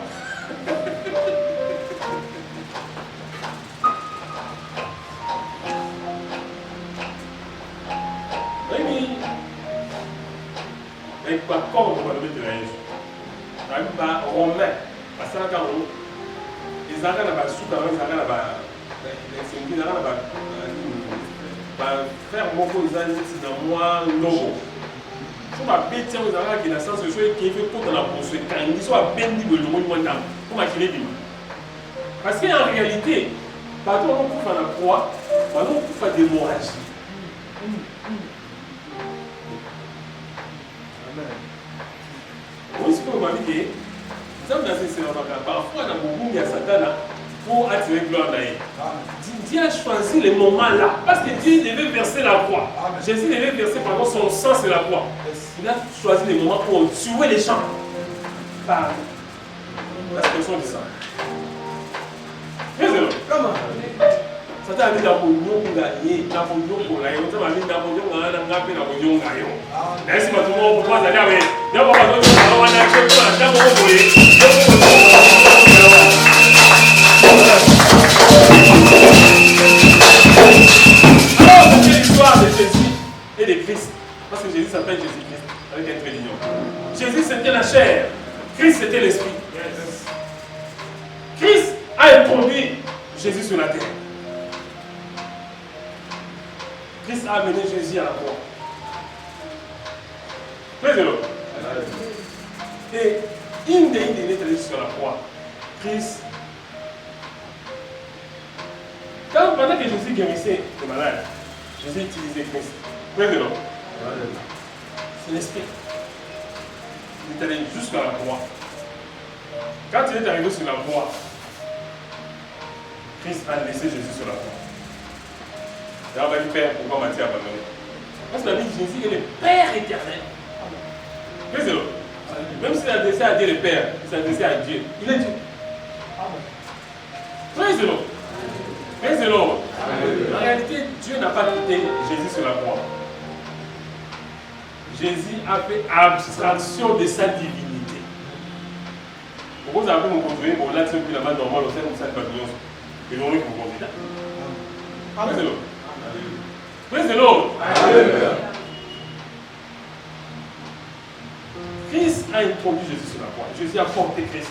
Speaker 1: Oui. Mais par contre, on va le mettre là. Par romain, parce que quand on les arrêts là-bas, sous quand les arrêts là-bas, les arrêts là-bas, faire beaucoup de années, c'est dans moi, non. Je vais bêter aux arrêts qui n'a sens de jouer qui fait pour dans la poursuite, quand ils sont à peine niveau le monde d'âme, pour m'acquérir des parce qu'en réalité, partout on coupe à la croix, on coupe à d'hémorragie. Oui, ce que vous m'avez dit, parfois dans beaucoup de Satan pour attirer gloire d'ailleurs. Dieu a choisi les moments là, parce que Dieu devait verser la croix. Jésus devait verser pendant son sang sur la croix. Il a choisi les moments pour tuer les gens par la personne du sang. Comment Satan a dit Napoléon pour gagner, Napoléon pour gagner. On a dit Napoléon pour gagner, Napoléon pour gagner. Est-ce que tout le monde peut pas aller avec Napoléon pour alors, c'est l'histoire de Jésus et de Christ. Parce que Jésus s'appelle Jésus-Christ avec un trait d'union. Jésus c'était la chair, Christ c'était l'esprit. Christ a introduit Jésus sur la terre. Christ a amené Jésus à la croix. Praise-le. Et une des lettres sur la croix, Christ. Pendant que Jésus guérissait les malades, Jésus utilisait Christ. Praise-le. C'est l'esprit. Il est allé jusqu'à la croix. Quand il est arrivé sur la croix, Christ a laissé Jésus sur la croix. Et on va dire, Père, pourquoi m'as-tu abandonné? Parce que la vie de Jésus est le Père éternel. Praise-le. Même s'il a adressé à Dieu le Père, il s'est adressé à Dieu. Il est Dieu. Praise-le. Praise-le. En réalité, Dieu n'a pas quitté Jésus sur la croix. Jésus a fait abstraction de sa divinité. Pourquoi vous avez mon contrôle pour là, c'est la main normale au sein de cette papillon. Et l'on est pour conduire. Praise-le. Praise the Lord. Christ a introduit Jésus sur la croix. Jésus a porté Christ.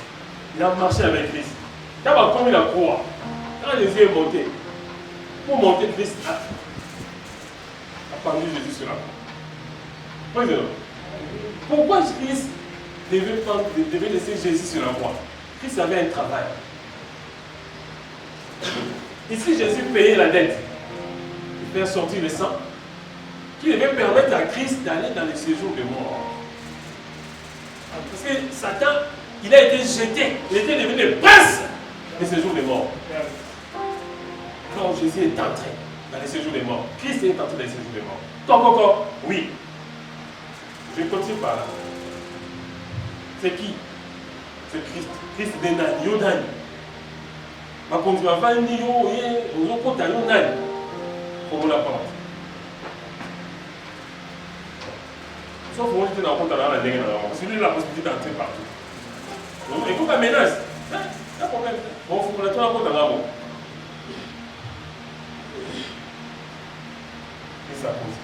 Speaker 1: Il a marché avec Christ. Quand il a commis la croix, quand Jésus est monté, pour monter, Christ a pendu Jésus sur la croix. Praise the Lord. Pourquoi Christ devait laisser Jésus sur la croix? Christ avait un travail. Ici, Jésus payait la dette. Il fait sortir le sang qui devait permettre à Christ d'aller dans le séjour de mort. Parce que Satan, il a été jeté. Il était devenu le prince des séjours des morts. Quand Jésus est entré dans les séjours des morts, Christ est entré dans les séjours des morts. Donc encore, oui. Je continue par là. C'est qui? C'est Christ. Christ est un Yodan. Ma conduite va venir au côté de Yodan. Pour vous l'apprendre. Sauf que moi j'étais dans le compte à la dernière. Parce que lui il a la possibilité d'entrer partout. Donc écoute la menace. Il y a un problème. Bon, il faut qu'on ait tout dans le compte à la banque. Et ça pose.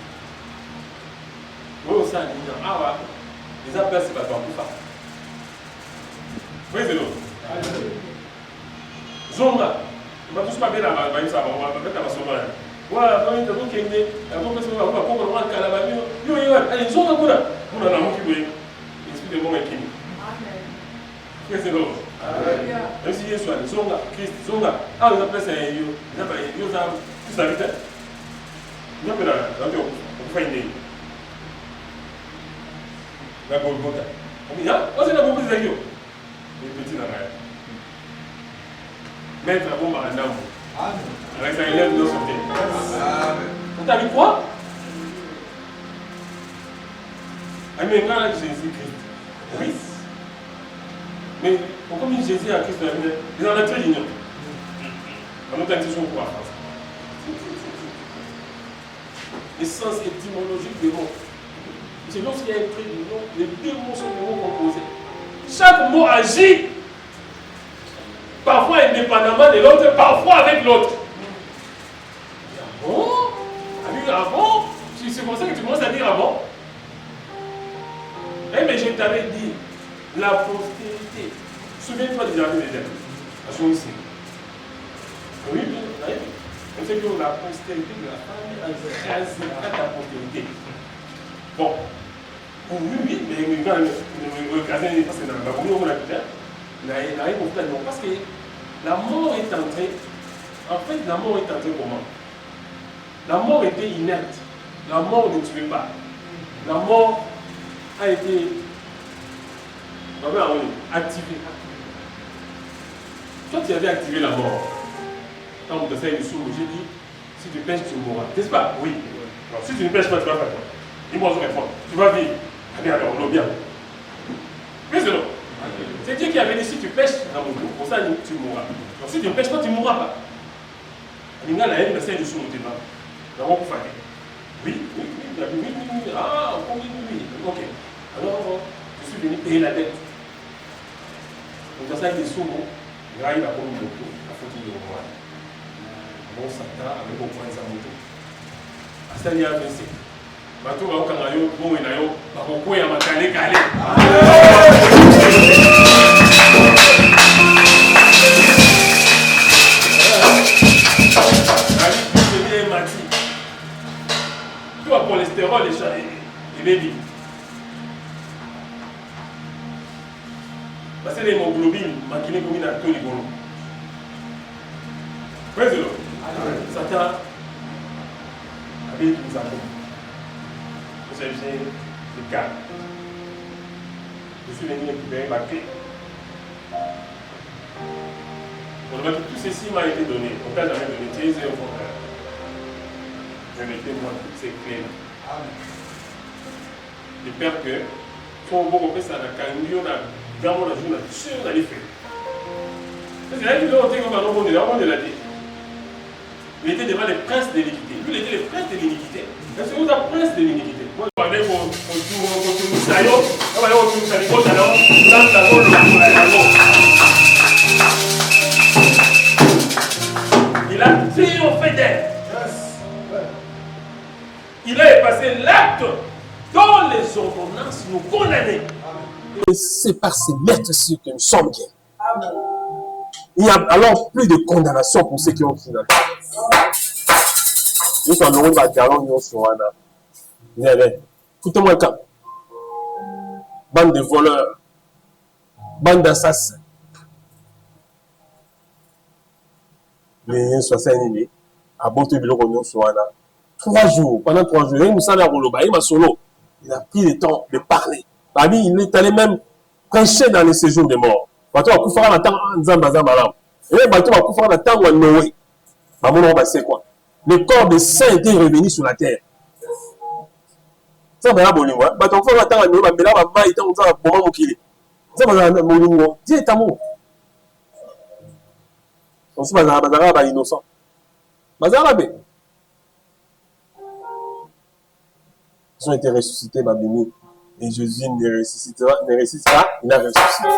Speaker 1: Oui, aussi, on dit, ah ouais, les appels, c'est pas toi plus fort. Oui, c'est l'autre. Zonga. On va tous pas bien la main, on va mettre la main. Voilà, quand il y a un qui est né, il y a un qui est né, il y a un qui est né, allez, zonga, vous n'avez pas qui est l'esprit de mon qui est né. Oui, c'est l'autre. Même si Jésus a dit, zonga, Christ, zonga. Ah, on appelle ça un yo. On appelle un yo, ça, tout ça, vite. On appelle un yo, on fait une né. La Golgotha. On dit, ah, on s'est d'abord pris les yo. Les petits dans la mettre la bombe à un homme. Avec sa élève de santé. On t'a dit quoi? Mais quand Jésus-Christ. Oui. Mais pourquoi Jésus a Christ, il en a très d'union. En autre institution pour la France. L'essence étymologique des mots. C'est lorsqu'il y a un trait du nom, les deux mots sont des mots composés. Chaque mot agit, parfois indépendamment de l'autre, parfois avec l'autre. Ah bon? Ah bon? C'est pour ça que tu commences à dire ah bon? Eh mais je t'avais dit, la postérité. Souviens-toi du jardin d'Éden. À son ici. Oui, oui. On sait que la postérité de la femme écrasera ta postérité. Bon. Oui, mais quand même, parce que dans la voulu, on a dit, parce que la mort est entrée. En fait, la mort est entrée comment? La mort était inerte. La mort ne tuait pas. La mort a été activée. Toi, tu avais activé la mort. Quand on te fait une soupe, j'ai dit, si tu pêches, tu mourras. N'est-ce pas? Oui. Non, si tu ne pêches pas, tu vas faire quoi? Dis-moi, je réponds. Tu vas vivre. Allez, alors, on bien. Mais c'est non. C'est Dieu qui avait dit, si tu pêches dans mon dos, pour ça, tu mourras. Donc, si tu ne pêches pas, tu ne mourras pas. Il y a une personne de soupe, tu vas. Oui. Ah, oui. Ok. Alors, je suis venu payer la dette. Donc, dans ça, il est sourd. Là, il a commis beaucoup. La faute de moi. Bon, Satan, avec au point de sa moto. À ça, il y a un verset. Bateau, va au Kangayo, bon, il y a un Bakoko et un Makale Kale. Tout à cholestérol et baby. Parce que l'hémoglobine, maquillée comme une acteur ligolo. Président, Satan avait nous avons. Vous savez, le cas. Je suis venu récupérer ma clé. Pour le mettre, tout ceci m'a été donné. On t'a jamais donné. Tu es un frère. Je mettais moi toutes ces clés-là. De peur que, si on veut ça, la candidature, dans mon ajout, on a les faits. C'est là qu'il doit ôter comme un homme de la vie. Il était devant les princes de l'iniquité. Lui, il était le prince de l'iniquité. Est-ce que vous êtes prince de l'iniquité? Moi, je parlais pour tout ça. Il a triomphé d'elle. Il a effacé l'acte dont les ordonnances nous condamnaient.
Speaker 2: Et c'est par ces maîtres-ci que nous sommes bien. Il n'y a alors plus de condamnation pour ceux qui ont fini. Nous sommes heureux de la nous sommes écoutez-moi le cas. Bande de voleurs, bande d'assassins. Les 60 années, à Bote Biloko nous sommes 3 jours, pendant 3 jours, il a pris le temps de parler. Il est allé même prêcher dans les séjours des morts. Et le corps des saints était revenu sur la terre. Dieu est amour. Innocent. Ils ont été ressuscités, Babini. Et Jésus ne ressuscite pas, il a ressuscité.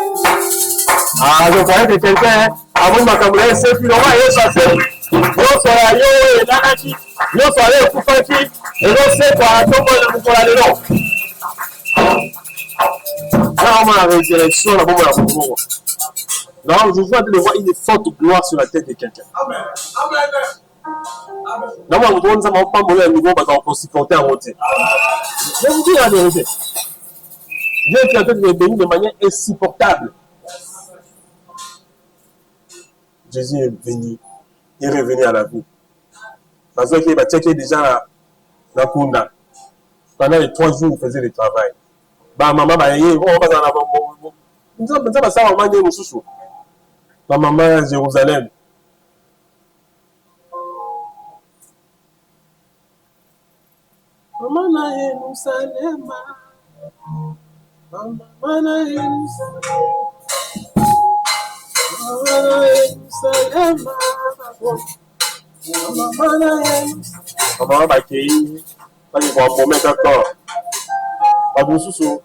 Speaker 2: Ah, je croyais que quelqu'un, avant de m'accompagner, c'est plus loin, il est passé. Nous sommes allés, nous sommes allés au Koufaki, et nous sommes allés pour aller là. Là, on a la résurrection, là, on a la mort. Non, je vois de voir une forte gloire sur la tête de quelqu'un. Amen. Non, moi, je ne sais pas mourir à niveau parce qu'on s'y portait en route. Je vous dis la vérité. Dieu qui a fait de bénir de manière insupportable. Jésus est venu. Il est revenu à la vie. Parce qu'il va checker déjà la Kunda. Pendant les 3 jours, il faisait le travail. Maman, on va en avoir. Nous avons ça à manger au sous. Maman à Jérusalem. Maman à Jérusalem. Maman à Jérusalem. Maman bakei, pas de voir moment d'accord. Pas de sous-sous.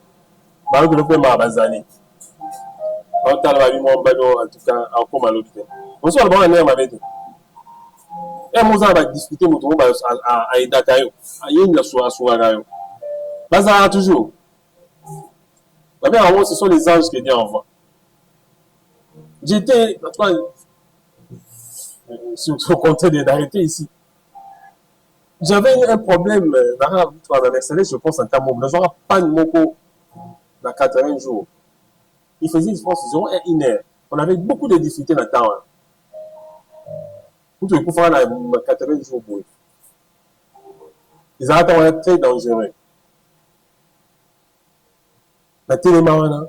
Speaker 2: Bah que le fait ma bazali. En tout cas, en tout cas, encore mal l'hôpital. Bonsoir, bon année ma bête. Et moi ça va discuter mon tour à Edakayo. À yin la soirée soirée. Bazar toujours. La bien avant ce sont les anges que Dieu envoie. J'étais en tout cas sur compte d'arrêter ici. J'avais un problème dans l'excellence, je pense en termes de je n'aurai pas de moco dans 80 jours. Il faisait, je pense, 1 heure. On avait beaucoup de difficultés dans le temps. Pour tout faire la 80 jours. Les arrêts sont très dangereux. La télémarana,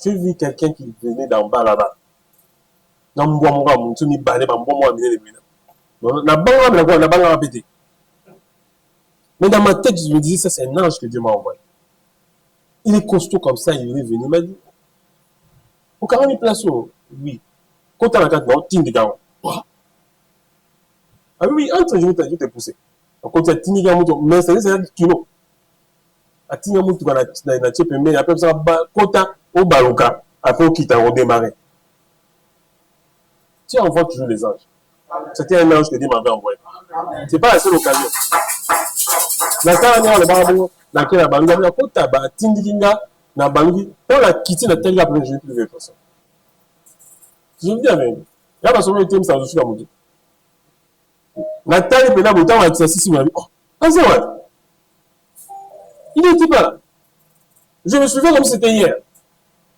Speaker 2: j'ai vu quelqu'un qui venait d'en bas là-bas. Dans mon bois, mon tout ni balé, mon bois, la banque a pété. Mais dans ma tête, je me disais, ça c'est un ange que Dieu m'a envoyé. Il est costaud comme ça, il est venu, il m'a dit, au 40 000 places, oui. Quand tu as la carte, tu as un ah oui, entre je t'ai poussé. Quand tu as tini gamoto, mais c'est un kilo. A tini gamoto, tu as la tchèpe, mais après ça, quand tu as au baloka, après au quitte, on démarre. Tu envoies toujours les anges. C'était un ange que Dieu m'avait envoyé. Ce n'est pas la seule occasion. La dernière, le barbeau, dans laquelle la banque a quand tu as tindikinga, la banque, on a quitté la télé après, je ne plus voir ça. Je vous dis avec vous. Il y a pas seulement le thème, ça je suis à mon dieu. La taille est là, le temps, c'est ici, oh, c'est vrai. Il n'était pas là. Je me souviens comme c'était hier.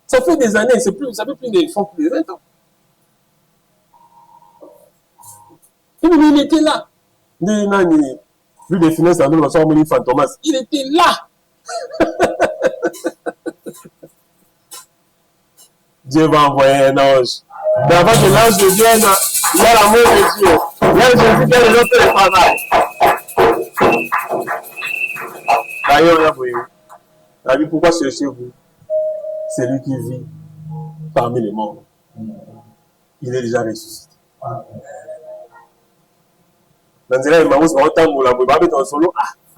Speaker 2: Ça fait des années, ça fait plus de 20 ans. Il était là. Vu les finances, Fantomas. Il était là. Dieu va envoyer un ange. Mais avant que l'ange vienne, il y a l'amour de Dieu. Il y a Jésus qui a les autres le travail. D'ailleurs, la vie, pourquoi cherchez-vous? C'est lui qui vit parmi les morts. Il est déjà ressuscité. En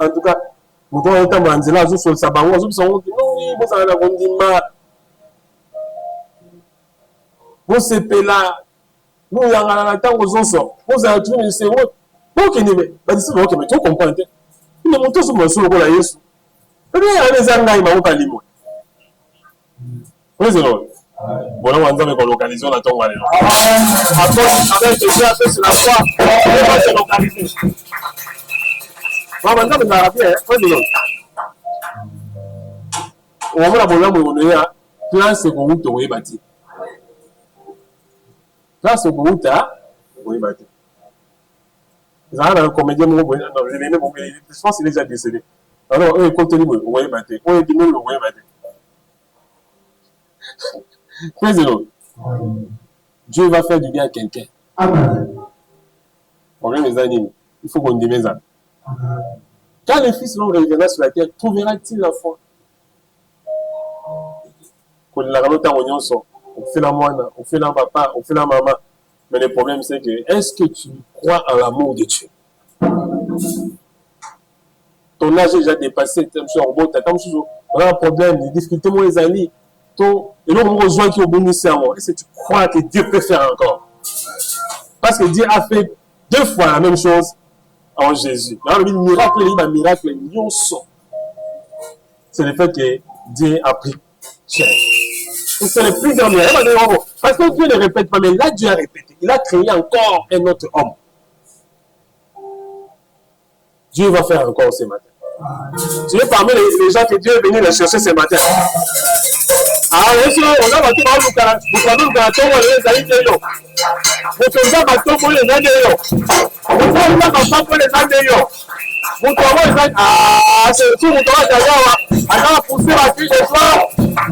Speaker 2: tout cas, nous devons entendre Angela sur le sabbat. Nous sommes oui, vous avez la condima. Vous êtes là. Nous avons la temps aux enfants. Vous avez tout le monde. Ok, mais tu comprends. Il me montre sur mon solo pour la Yesu. Il y a des années, il m'a pas dit moi. Oui, c'est vrai. Bon, on va nous localiser, on attend. Après, avec déjà fait sur la foi, on va se localiser. On va nous arrêter, hein. On va la plan seconde to we bâti. Plan seconde ta we bâti. Ça un comédien je pense qu'il est déjà décédé. Alors, eux, continue, we bâti. On est dit le we bâti. Dieu va faire du bien à quelqu'un. Mes amis, il faut qu'on dise ça. Quand le Fils l'homme reviendra sur la terre, trouvera-t-il la foi? Quand la on fait la moine, on fait la papa, on fait la maman. Mais le problème, c'est que est-ce que tu crois en l'amour de Dieu? Ton âge est déjà dépassé, on a un problème, des difficultés, moi, les amis. Et là, on rejoint qui au bon serment. Est-ce que tu crois que Dieu peut faire encore? Parce que Dieu a fait 2 fois la même chose en Jésus. Alors, le miracle, c'est le fait que Dieu a pris cher. C'est le plus grand miracle. Parce que Dieu ne répète pas, mais là, Dieu a répété. Il a créé encore un autre homme. Dieu va faire encore ce matin. Tu es parmi les gens que Dieu est venu les chercher ce matin. Ah, on a battu par le caractère. Vous avez le caractère, les amis de l'eau. Vous avez battu pour les amis de l'eau. Vous avez battu pour les amis de l'eau. Vous avez ah, c'est tout, vous avez d'ailleurs. Alors, pousser la fille de soir.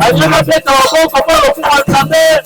Speaker 2: Elle vient de faire un bon papa, le pouvoir de sa mère.